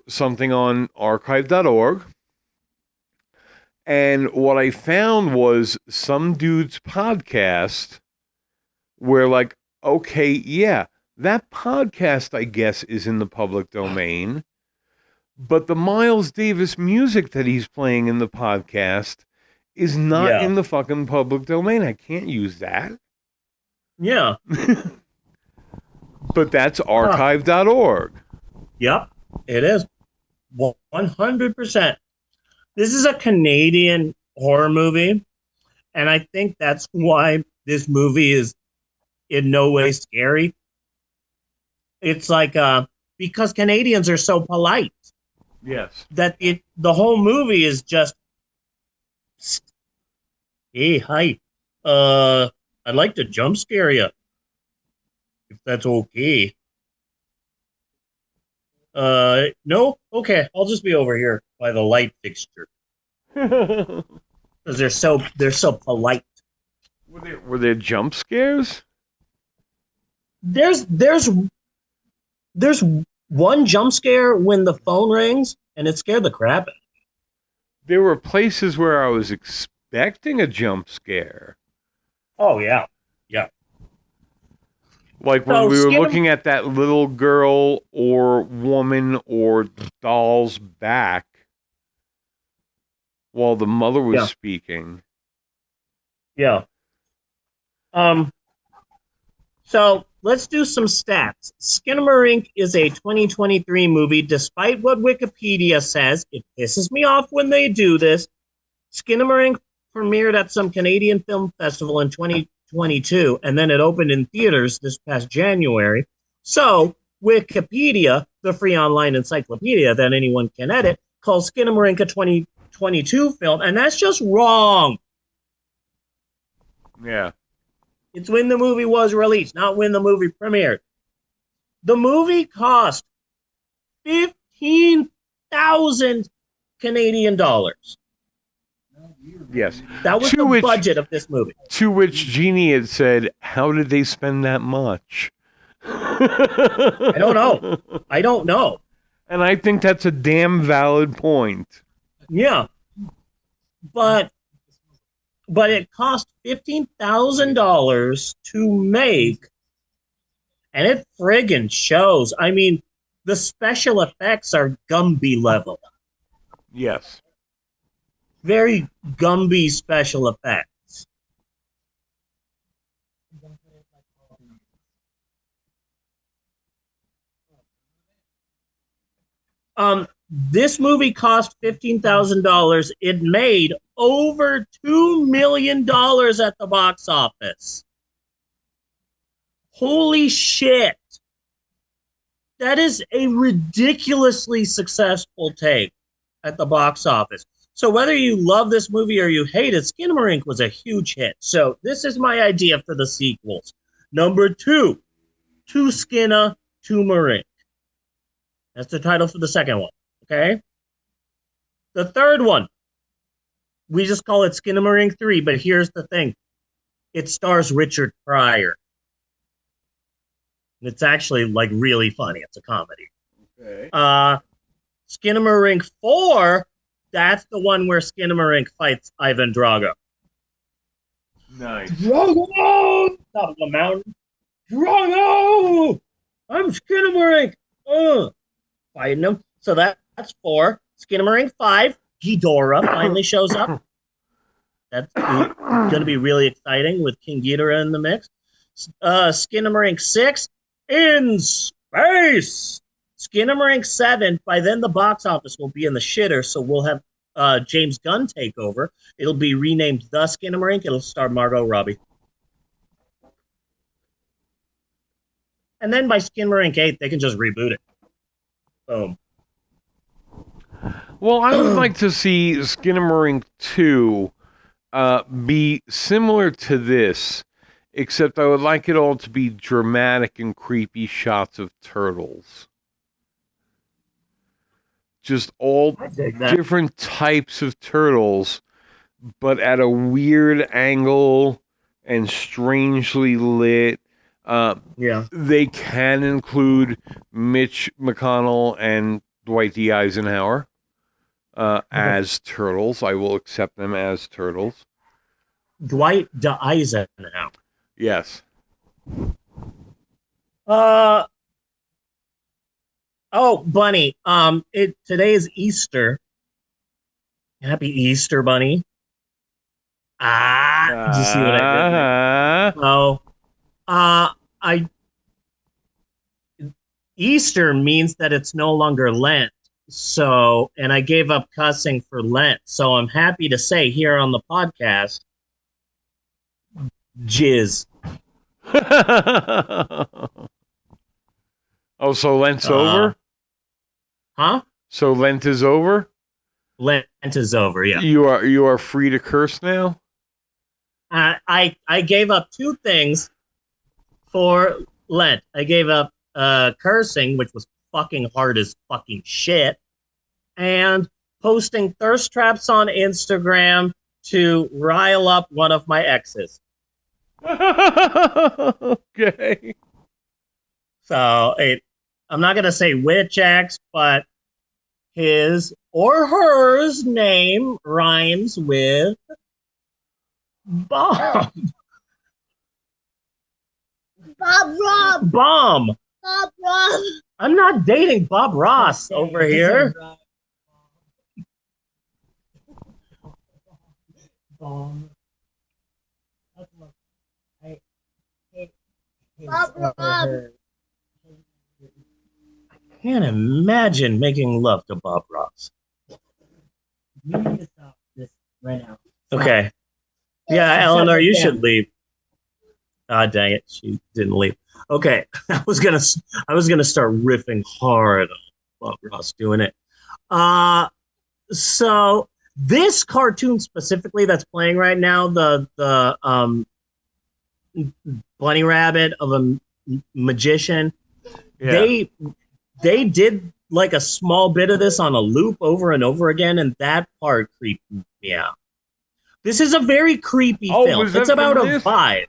something on archive.org. And what I found was some dude's podcast where, like, okay, yeah, that podcast, I guess, is in the public domain. But the Miles Davis music that he's playing in the podcast is not in the fucking public domain. I can't use that. Yeah. But that's archive.org. Yep, it is. 100%. This is a Canadian horror movie, and I think that's why this movie is in no way scary. It's like because Canadians are so polite. Yes. That the whole movie is just, hey, hi. I'd like to jump scare you, if that's okay. No? Okay, I'll just be over here by the light fixture. Because they're so polite. Were there jump scares? There's one jump scare when the phone rings, and it scared the crap out of me. There were places where I was expecting a jump scare. Oh, yeah. Yeah. Like when we were looking at that little girl or woman or doll's back while the mother was speaking. Yeah. So let's do some stats. Skinamarink is a 2023 movie. Despite what Wikipedia says, it pisses me off when they do this. Skinamarink premiered at some Canadian film festival in 2022, and then it opened in theaters this past January. So Wikipedia, the free online encyclopedia that anyone can edit, calls Skinamarink a 2022 film, and that's just wrong. Yeah. It's when the movie was released, not when the movie premiered. The movie cost 15,000 Canadian dollars. Yes. That was the budget of this movie. To which Jeannie had said, how did they spend that much? I don't know. And I think that's a damn valid point. Yeah. But it cost $15,000 to make, and it friggin' shows. I mean, the special effects are Gumby level. Yes. Very Gumby special effects. This movie cost $15,000. It made over $2 million at the box office. Holy shit. That is a ridiculously successful take at the box office. So whether you love this movie or you hate it, Skinamarink was a huge hit. So this is my idea for the sequels. Number 2, To Skinna, To Marink. That's the title for the second one. Okay? The third one, we just call it Skinamarink 3, but here's the thing. It stars Richard Pryor. It's actually like really funny. It's a comedy. Okay. Skinamarink 4, that's the one where Skinamarink fights Ivan Drago. Nice. Drago! Top of the mountain. Drago! I'm Skinamarink! Fighting him. So that's 4. Skinamarink 5, Ghidorah finally shows up. That's going to be really exciting with King Ghidorah in the mix. Skinamarink 6, In Space! Skinamarink 7, by then the box office will be in the shitter, so we'll have James Gunn take over. It'll be renamed The Skinamarink. It'll star Margot Robbie. And then by Skinamarink 8, they can just reboot it. Boom. Well, I would like to see Skinamarink 2 be similar to this, except I would like it all to be dramatic and creepy shots of turtles. Just all different types of turtles, but at a weird angle and strangely lit. They can include Mitch McConnell and Dwight D. Eisenhower as turtles. I will accept them as turtles. Dwight D. Eisenhower. Yes. Oh, Bunny. Today is Easter. Happy Easter, Bunny. Did you see what I did there? Easter means that it's no longer Lent. So, and I gave up cussing for Lent. So I'm happy to say here on the podcast, jizz. Oh, so Lent's over? Huh? So Lent is over? Lent is over, yeah. You are free to curse now? I gave up 2 things for Lent. I gave up cursing, which was fucking hard as fucking shit, and posting thirst traps on Instagram to rile up one of my exes. Okay. So I'm not gonna say which ex, but his or hers name rhymes with bomb. Bob Rob. Bomb. Bob Rob. I'm not dating Bob Ross over here. Bob Rob. I can't imagine making love to Bob Ross. You need to stop this right now. Okay. Yeah, Eleanor, you should leave. Ah, dang it, she didn't leave. Okay, I was gonna start riffing hard on Bob Ross doing it. So this cartoon specifically that's playing right now, the Bunny Rabbit of a magician, they did like a small bit of this on a loop over and over again, and that part creeped me out. This is a very creepy film. It's about a vibe.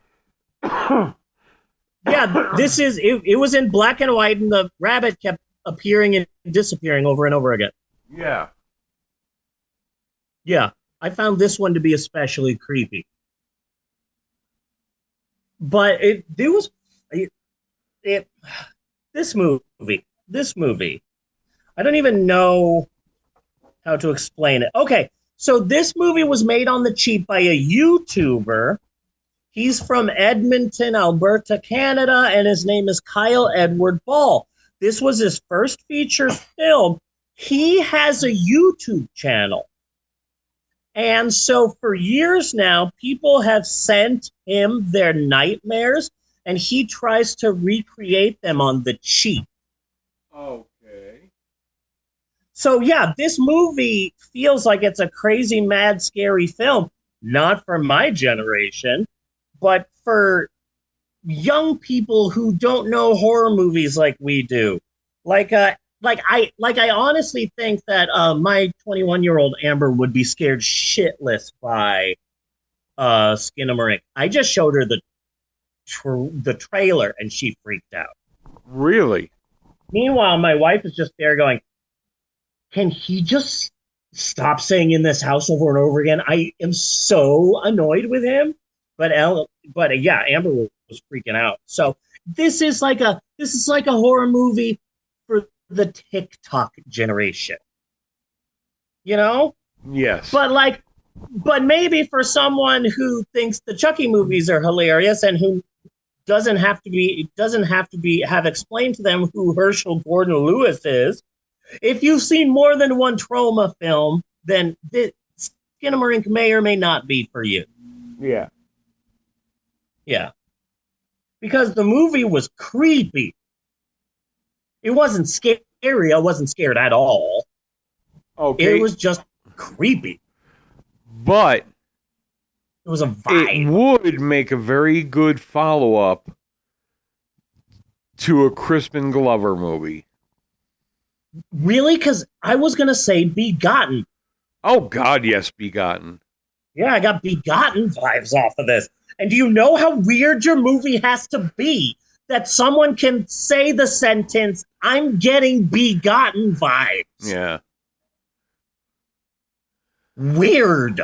Yeah, this is it was in black and white, and the rabbit kept appearing in disappearing over and over again. Yeah. Yeah, I found this one to be especially creepy. But this movie, I don't even know how to explain it. Okay, so this movie was made on the cheap by a YouTuber. He's from Edmonton, Alberta, Canada, and his name is Kyle Edward Ball. This was his first feature film. He has a YouTube channel. And so for years now, people have sent him their nightmares, and he tries to recreate them on the cheap. Okay. So yeah, this movie feels like it's a crazy, mad, scary film. Not for my generation, but for young people who don't know horror movies like we do. Like I honestly think that my 21-year-old Amber would be scared shitless by Skinamarink. I just showed her the trailer and she freaked out. Really? Meanwhile, my wife is just there going, "Can he just stop saying in this house over and over again? I am so annoyed with him." But yeah, Amber was freaking out. So this is like a horror movie for the TikTok generation. You know? Yes. But maybe for someone who thinks the Chucky movies are hilarious and who doesn't have to have explained to them who Herschel Gordon Lewis is. If you've seen more than one trauma film, then Skinamarink may or may not be for you. Yeah. Yeah. Because the movie was creepy. It wasn't scary. I wasn't scared at all. Okay. It was just creepy. But it was a vibe. It would make a very good follow-up to a Crispin Glover movie. Really? Because I was going to say Begotten. Oh, God, yes, Begotten. Yeah, I got Begotten vibes off of this. And do you know how weird your movie has to be that someone can say the sentence, "I'm getting Begotten vibes"? Yeah. Weird.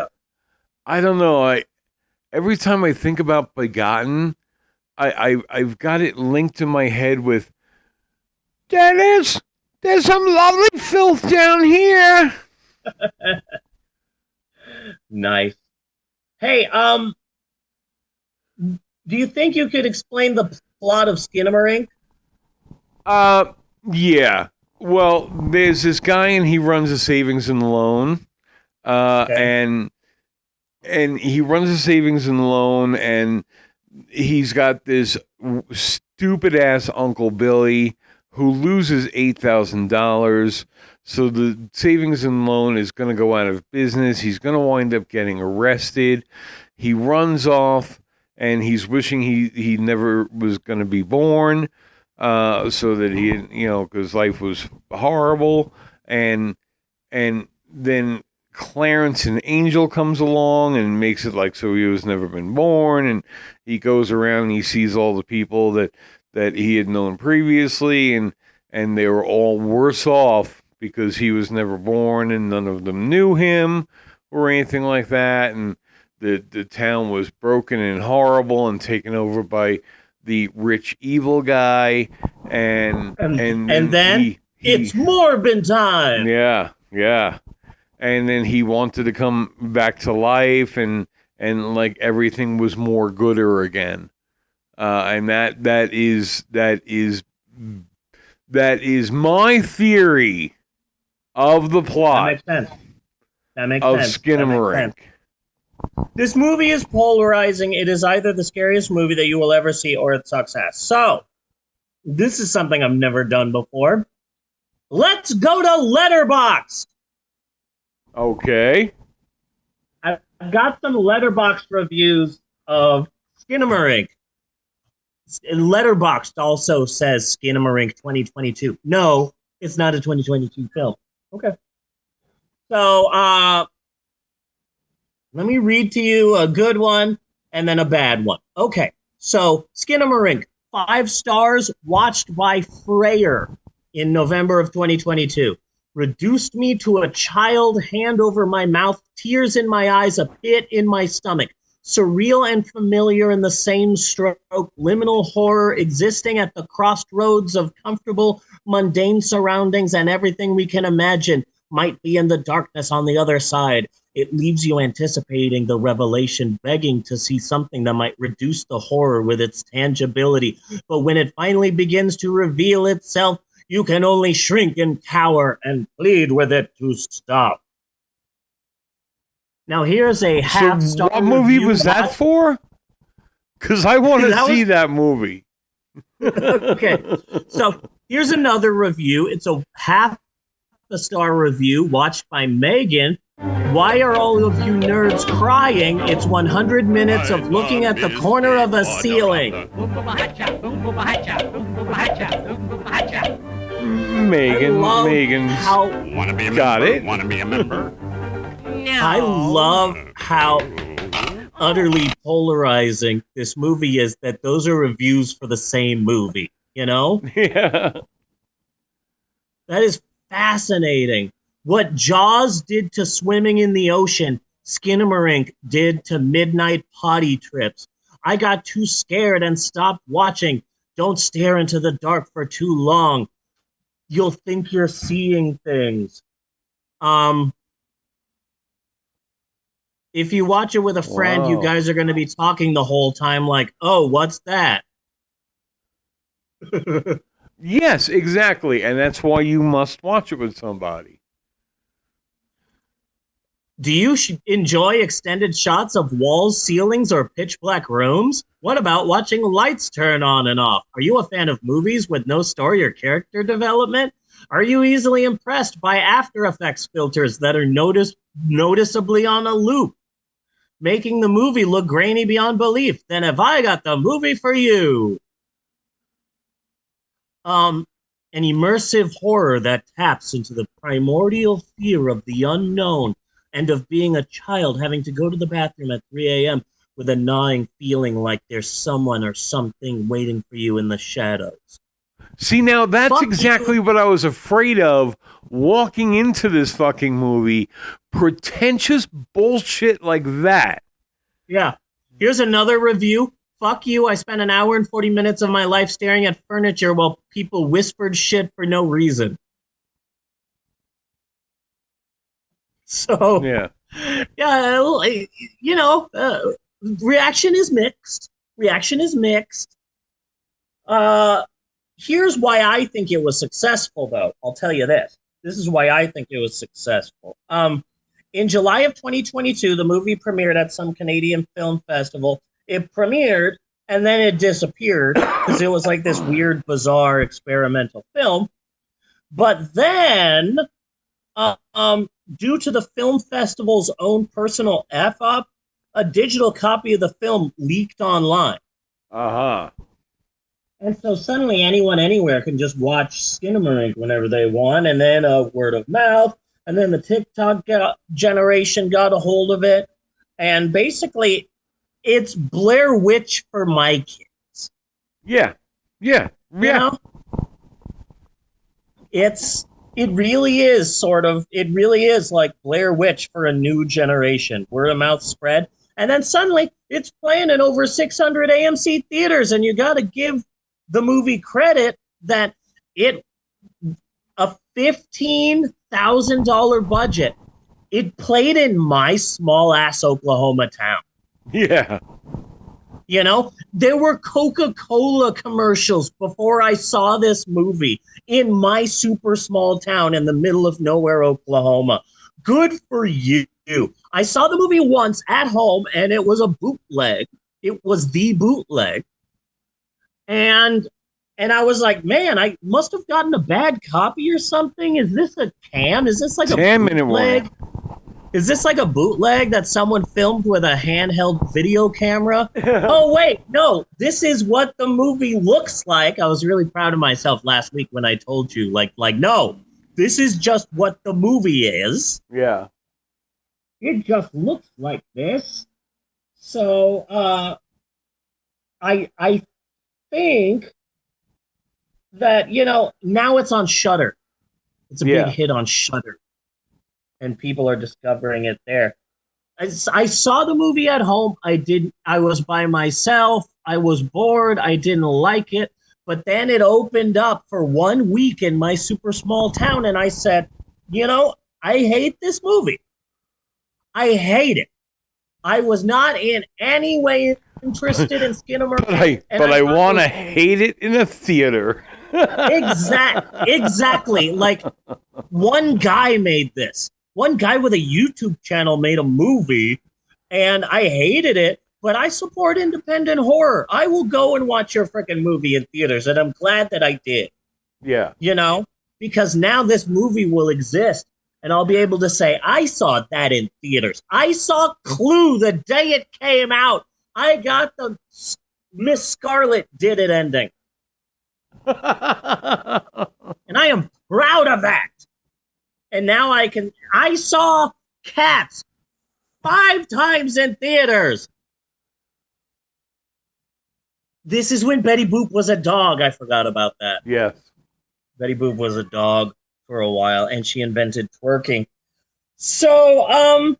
I don't know. Every time I think about Begotten, I've got it linked in my head with, "Dennis, there's some lovely filth down here." Nice. Hey, do you think you could explain the plot of Skinamarink? Yeah. Well, there's this guy and he runs a savings and loan. And he runs a savings and loan, and he's got this stupid ass Uncle Billy who loses $8,000. So the savings and loan is going to go out of business. He's going to wind up getting arrested. He runs off, and he's wishing he never was going to be born, so that he, because life was horrible. And then Clarence and Angel comes along and makes it like so he was never been born, and he goes around and he sees all the people that he had known previously, and they were all worse off because he was never born and none of them knew him or anything like that, and the town was broken and horrible and taken over by the rich evil guy, and then it's Morbin time. Yeah. And then he wanted to come back to life, and like everything was more gooder again. And that is my theory of the plot. That makes of sense. Skinamarink. This movie is polarizing. It is either the scariest movie that you will ever see, or it sucks ass. So, this is something I've never done before. Let's go to Letterboxd. Okay. I've got some Letterboxd reviews of Skinamarink. Letterboxd also says Skinamarink 2022. No, it's not a 2022 film. Okay. So, let me read to you a good one and then a bad one. Okay. So, Skinamarink, 5 stars, watched by Freyer. in November of 2022. Reduced me to a child, hand over my mouth, tears in my eyes, a pit in my stomach. Surreal and familiar in the same stroke, liminal horror existing at the crossroads of comfortable, mundane surroundings, and everything we can imagine might be in the darkness on the other side. It leaves you anticipating the revelation, begging to see something that might reduce the horror with its tangibility. But when it finally begins to reveal itself, you can only shrink and cower and plead with it to stop. Now here's a half-star What movie review. was that for? Because I want to That see was- that movie. Okay, so here's another review. It's a half-a-star review watched by Megan. Why are all of you nerds crying? It's 100 minutes of looking at the corner of a ceiling. Megan's got it. Want to be a member? I love how utterly polarizing this movie is, that those are reviews for the same movie, you know? Yeah. That is fascinating. What Jaws did to swimming in the ocean, Skinamarink did to midnight potty trips. I got too scared and stopped watching. Don't stare into the dark for too long. You'll think you're seeing things. If you watch it with a friend, you Wow. guys are going to be talking the whole time like, oh, what's that? Yes, exactly. And that's why you must watch it with somebody. Do you enjoy extended shots of walls, ceilings, or pitch black rooms? What about watching lights turn on and off? Are you a fan of movies with no story or character development? Are you easily impressed by After Effects filters that are noticeably on a loop, making the movie look grainy beyond belief? Then have I got the movie for you. An immersive horror that taps into the primordial fear of the unknown and of being a child having to go to the bathroom at 3 a.m. with a gnawing feeling like there's someone or something waiting for you in the shadows. See, now that's Fuck exactly what I was afraid of walking into this fucking movie. Pretentious bullshit like that. Yeah. Here's another review. Fuck you. I spent an hour and 40 minutes of my life staring at furniture while people whispered shit for no reason. So, Yeah. you know, reaction is mixed. Reaction is mixed. Here's why I think it was successful, though. I'll tell you this. This is why I think it was successful. In July of 2022, the movie premiered at some Canadian film festival. It premiered, and then it disappeared because it was like this weird, bizarre, experimental film. But then, due to the film festival's own personal F-up, a digital copy of the film leaked online. Uh-huh. And so suddenly anyone anywhere can just watch Skinamarink whenever they want, and then word of mouth, and then the TikTok generation got a hold of it. And basically, it's Blair Witch for my kids. Yeah. Yeah. You know? It really is like Blair Witch for a new generation. Word of mouth spread. And then suddenly it's playing in over 600 AMC theaters, and you got to give the movie credit that a $15,000 budget. It played in my small ass Oklahoma town. Yeah. You know, there were Coca-Cola commercials before I saw this movie in my super small town in the middle of nowhere, Oklahoma. Good for you. I saw the movie once at home, and it was a bootleg. It was the bootleg. And I was like, man, I must have gotten a bad copy or something. Is this a cam? Is this like a 10-minute bootleg? Is this like a bootleg that someone filmed with a handheld video camera? Oh, wait, no, this is what the movie looks like. I was really proud of myself last week when I told you, like, no, this is just what the movie is. Yeah. It just looks like this. So, I think that, now it's on Shudder. It's a Yeah. big hit on Shudder, and people are discovering it there. I saw the movie at home. I was by myself. I was bored. I didn't like it. But then it opened up for 1 week in my super small town, and I said, I hate this movie. I hate it. I was not in any way interested in Skinamarink. But I want to hate it in a theater. Exactly. Like, one guy made this. One guy with a YouTube channel made a movie, and I hated it, but I support independent horror. I will go and watch your freaking movie in theaters, and I'm glad that I did. Yeah. Because now this movie will exist, and I'll be able to say, I saw that in theaters. I saw Clue the day it came out. I got the Miss Scarlet did it ending. And I am proud of that. And now I saw Cats 5 times in theaters. This is when Betty Boop was a dog. I forgot about that. Yes. Betty Boop was a dog for a while, and she invented twerking. So,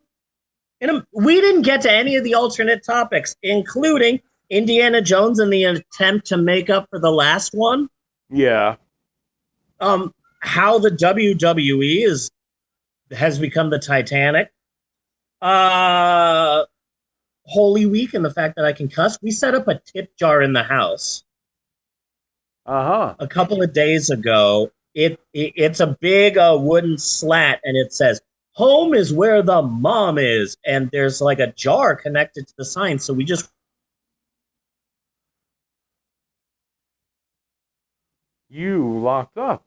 we didn't get to any of the alternate topics, including Indiana Jones and the attempt to make up for the last one. Yeah. How the WWE has become the Titanic. Holy Week and the fact that I can cuss. We set up a tip jar in the house. A couple of days ago. It's a big wooden slat, and it says, "Home is where the mom is." And there's like a jar connected to the sign. So we just locked up.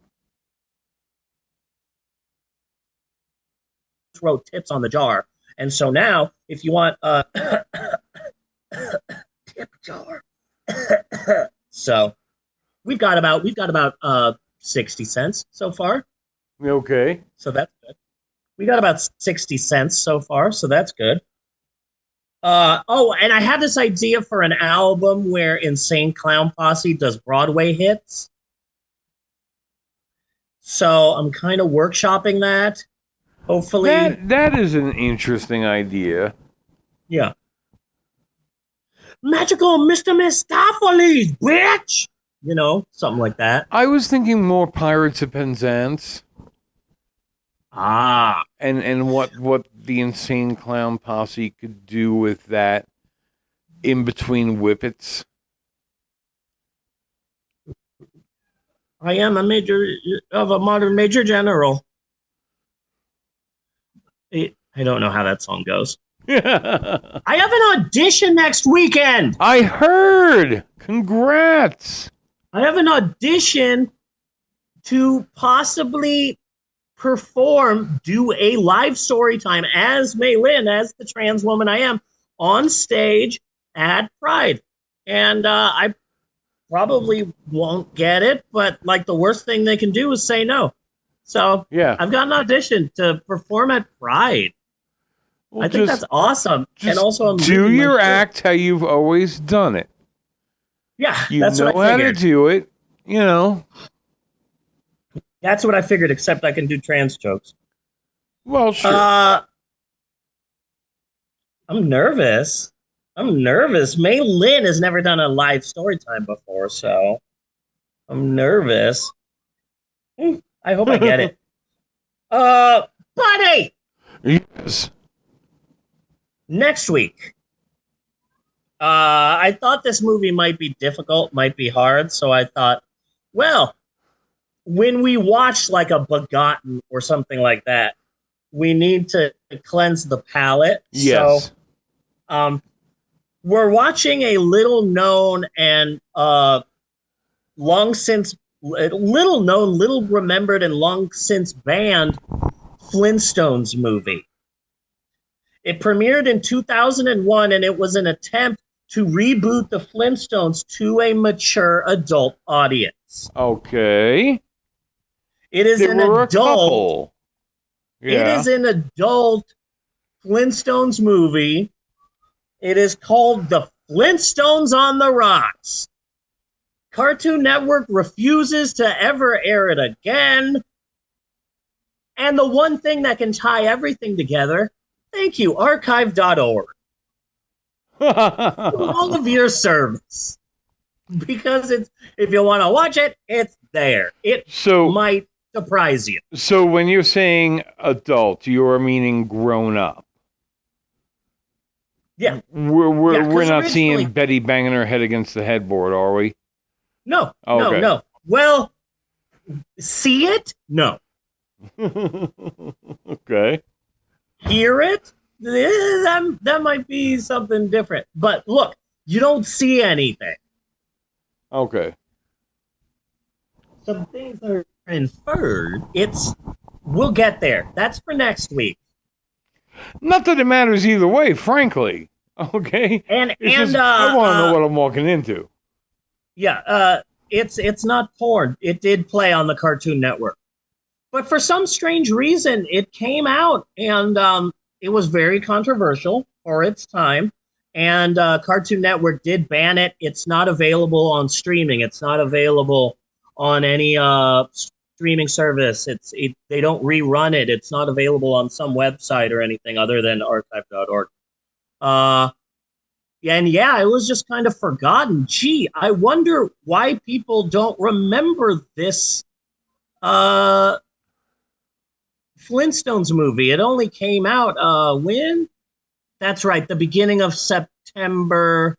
wrote tips on the jar. And so now, if you want a tip jar, so we've got about 60 cents so far. Okay. So that's good. We got about 60 cents so far, so that's good. And I had this idea for an album where Insane Clown Posse does Broadway hits. So I'm kind of workshopping that. Hopefully. That is an interesting idea. Yeah. Magical Mr. Mistopheles, bitch! Something like that. I was thinking more Pirates of Penzance. And what the Insane Clown Posse could do with that in between whippets. I am a modern major general. I don't know how that song goes. I have an audition next weekend. I heard. Congrats. I have an audition to possibly do a live story time as Mei Lin, as the trans woman I am, on stage at Pride. And I probably won't get it, but the worst thing they can do is say no. So yeah, I've got an audition to perform at Pride. Well, I think that's awesome. And also, do your act how you've always done it. Yeah, that's what I figured. You know how to do it. That's what I figured. Except I can do trans jokes. Well, sure. I'm nervous. Mei Lin has never done a live story time before, so I'm nervous. I hope I get it. Buddy! Yes. Next week. I thought this movie might be difficult, might be hard, so I thought, well, when we watch a Begotten or something like that, we need to cleanse the palate. Yes. So, we're watching a little known and long since little remembered and long since banned Flintstones movie. It premiered in 2001, and it was an attempt to reboot the Flintstones to a mature adult audience. Okay. It is an adult. Yeah. It is an adult Flintstones movie. It is called The Flintstones on the Rocks. Cartoon Network refuses to ever air it again. And the one thing that can tie everything together, thank you, archive.org. All of your service. Because it's, if you want to watch it, it's there. It might surprise you. So when you're saying adult, you're meaning grown up. Yeah. We're not seeing Betty banging her head against the headboard, are we? No. Okay. No. Well, see it? No. Okay. Hear it? That might be something different. But look, you don't see anything. Okay. Some things are inferred. We'll get there. That's for next week. Not that it matters either way, frankly. Okay. And I want to know what I'm walking into. Yeah. It's not porn. It did play on the Cartoon Network, but for some strange reason, it came out and it was very controversial for its time. And Cartoon Network did ban it. It's not available on streaming. It's not available on any streaming service. They don't rerun it. It's not available on some website or anything other than archive.org. And yeah, it was just kind of forgotten. Gee, I wonder why people don't remember this Flintstones movie. It only came out when? That's right, the beginning of September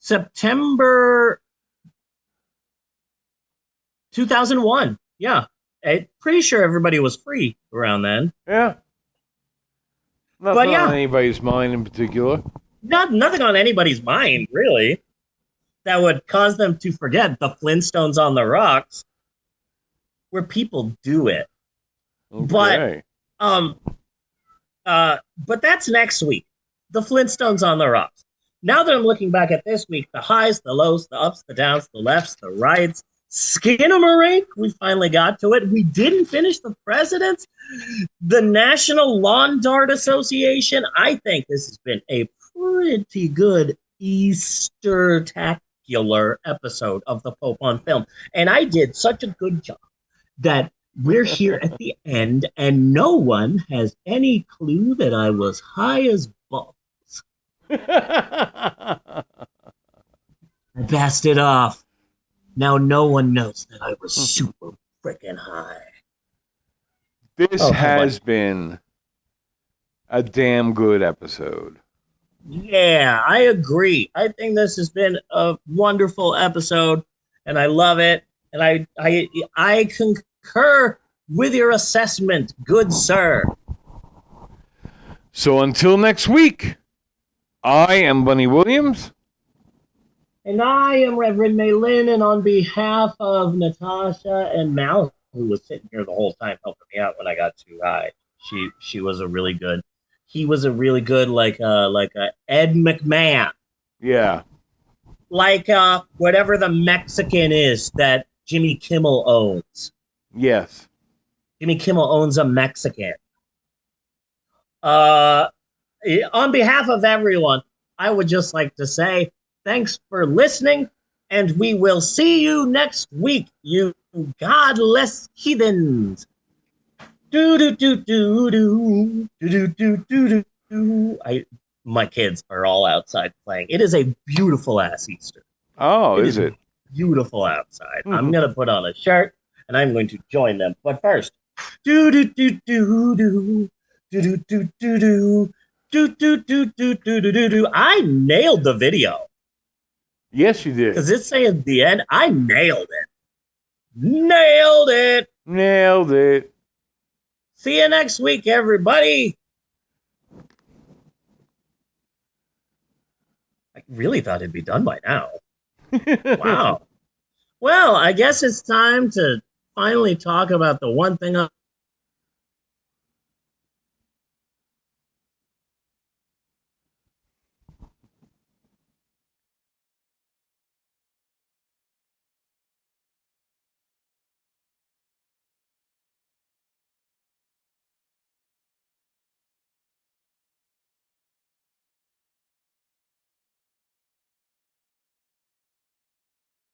2001. Yeah. I'm pretty sure everybody was free around then. Yeah. Nothing on anybody's mind in particular. Nothing on anybody's mind, really, that would cause them to forget the Flintstones on the Rocks, where people do it. Okay. But that's next week. The Flintstones on the Rocks. Now that I'm looking back at this week, the highs, the lows, the ups, the downs, the lefts, the rights, Skinamarink, we finally got to it. We didn't finish the presidents. The National Lawn Dart Association. I think this has been a pretty good Easter-tacular episode of the Pope on Film. And I did such a good job that we're here at the end, and no one has any clue that I was high as balls. I passed it off. Now no one knows that I was super freaking high. This has been a damn good episode. Yeah, I agree. I think this has been a wonderful episode, and I love it. And I concur with your assessment, good sir. So until next week, I am Bunny Williams. And I am Reverend Maylin, and on behalf of Natasha and Mal, who was sitting here the whole time helping me out when I got too high, he was a really good like a Ed McMahon. Yeah. Like whatever the Mexican is that Jimmy Kimmel owns. Yes. Jimmy Kimmel owns a Mexican. On behalf of everyone, I would just like to say thanks for listening, and we will see you next week, you godless heathens. My kids are all outside playing. It is a beautiful ass Easter. Oh, is it? Beautiful outside. I'm going to put on a shirt and I'm going to join them. But first, I nailed the video. Yes, you did. Because it's saying at the end, I nailed it. Nailed it. Nailed it. See you next week, everybody. I really thought it'd be done by now. Wow. Well, I guess it's time to finally talk about the one thing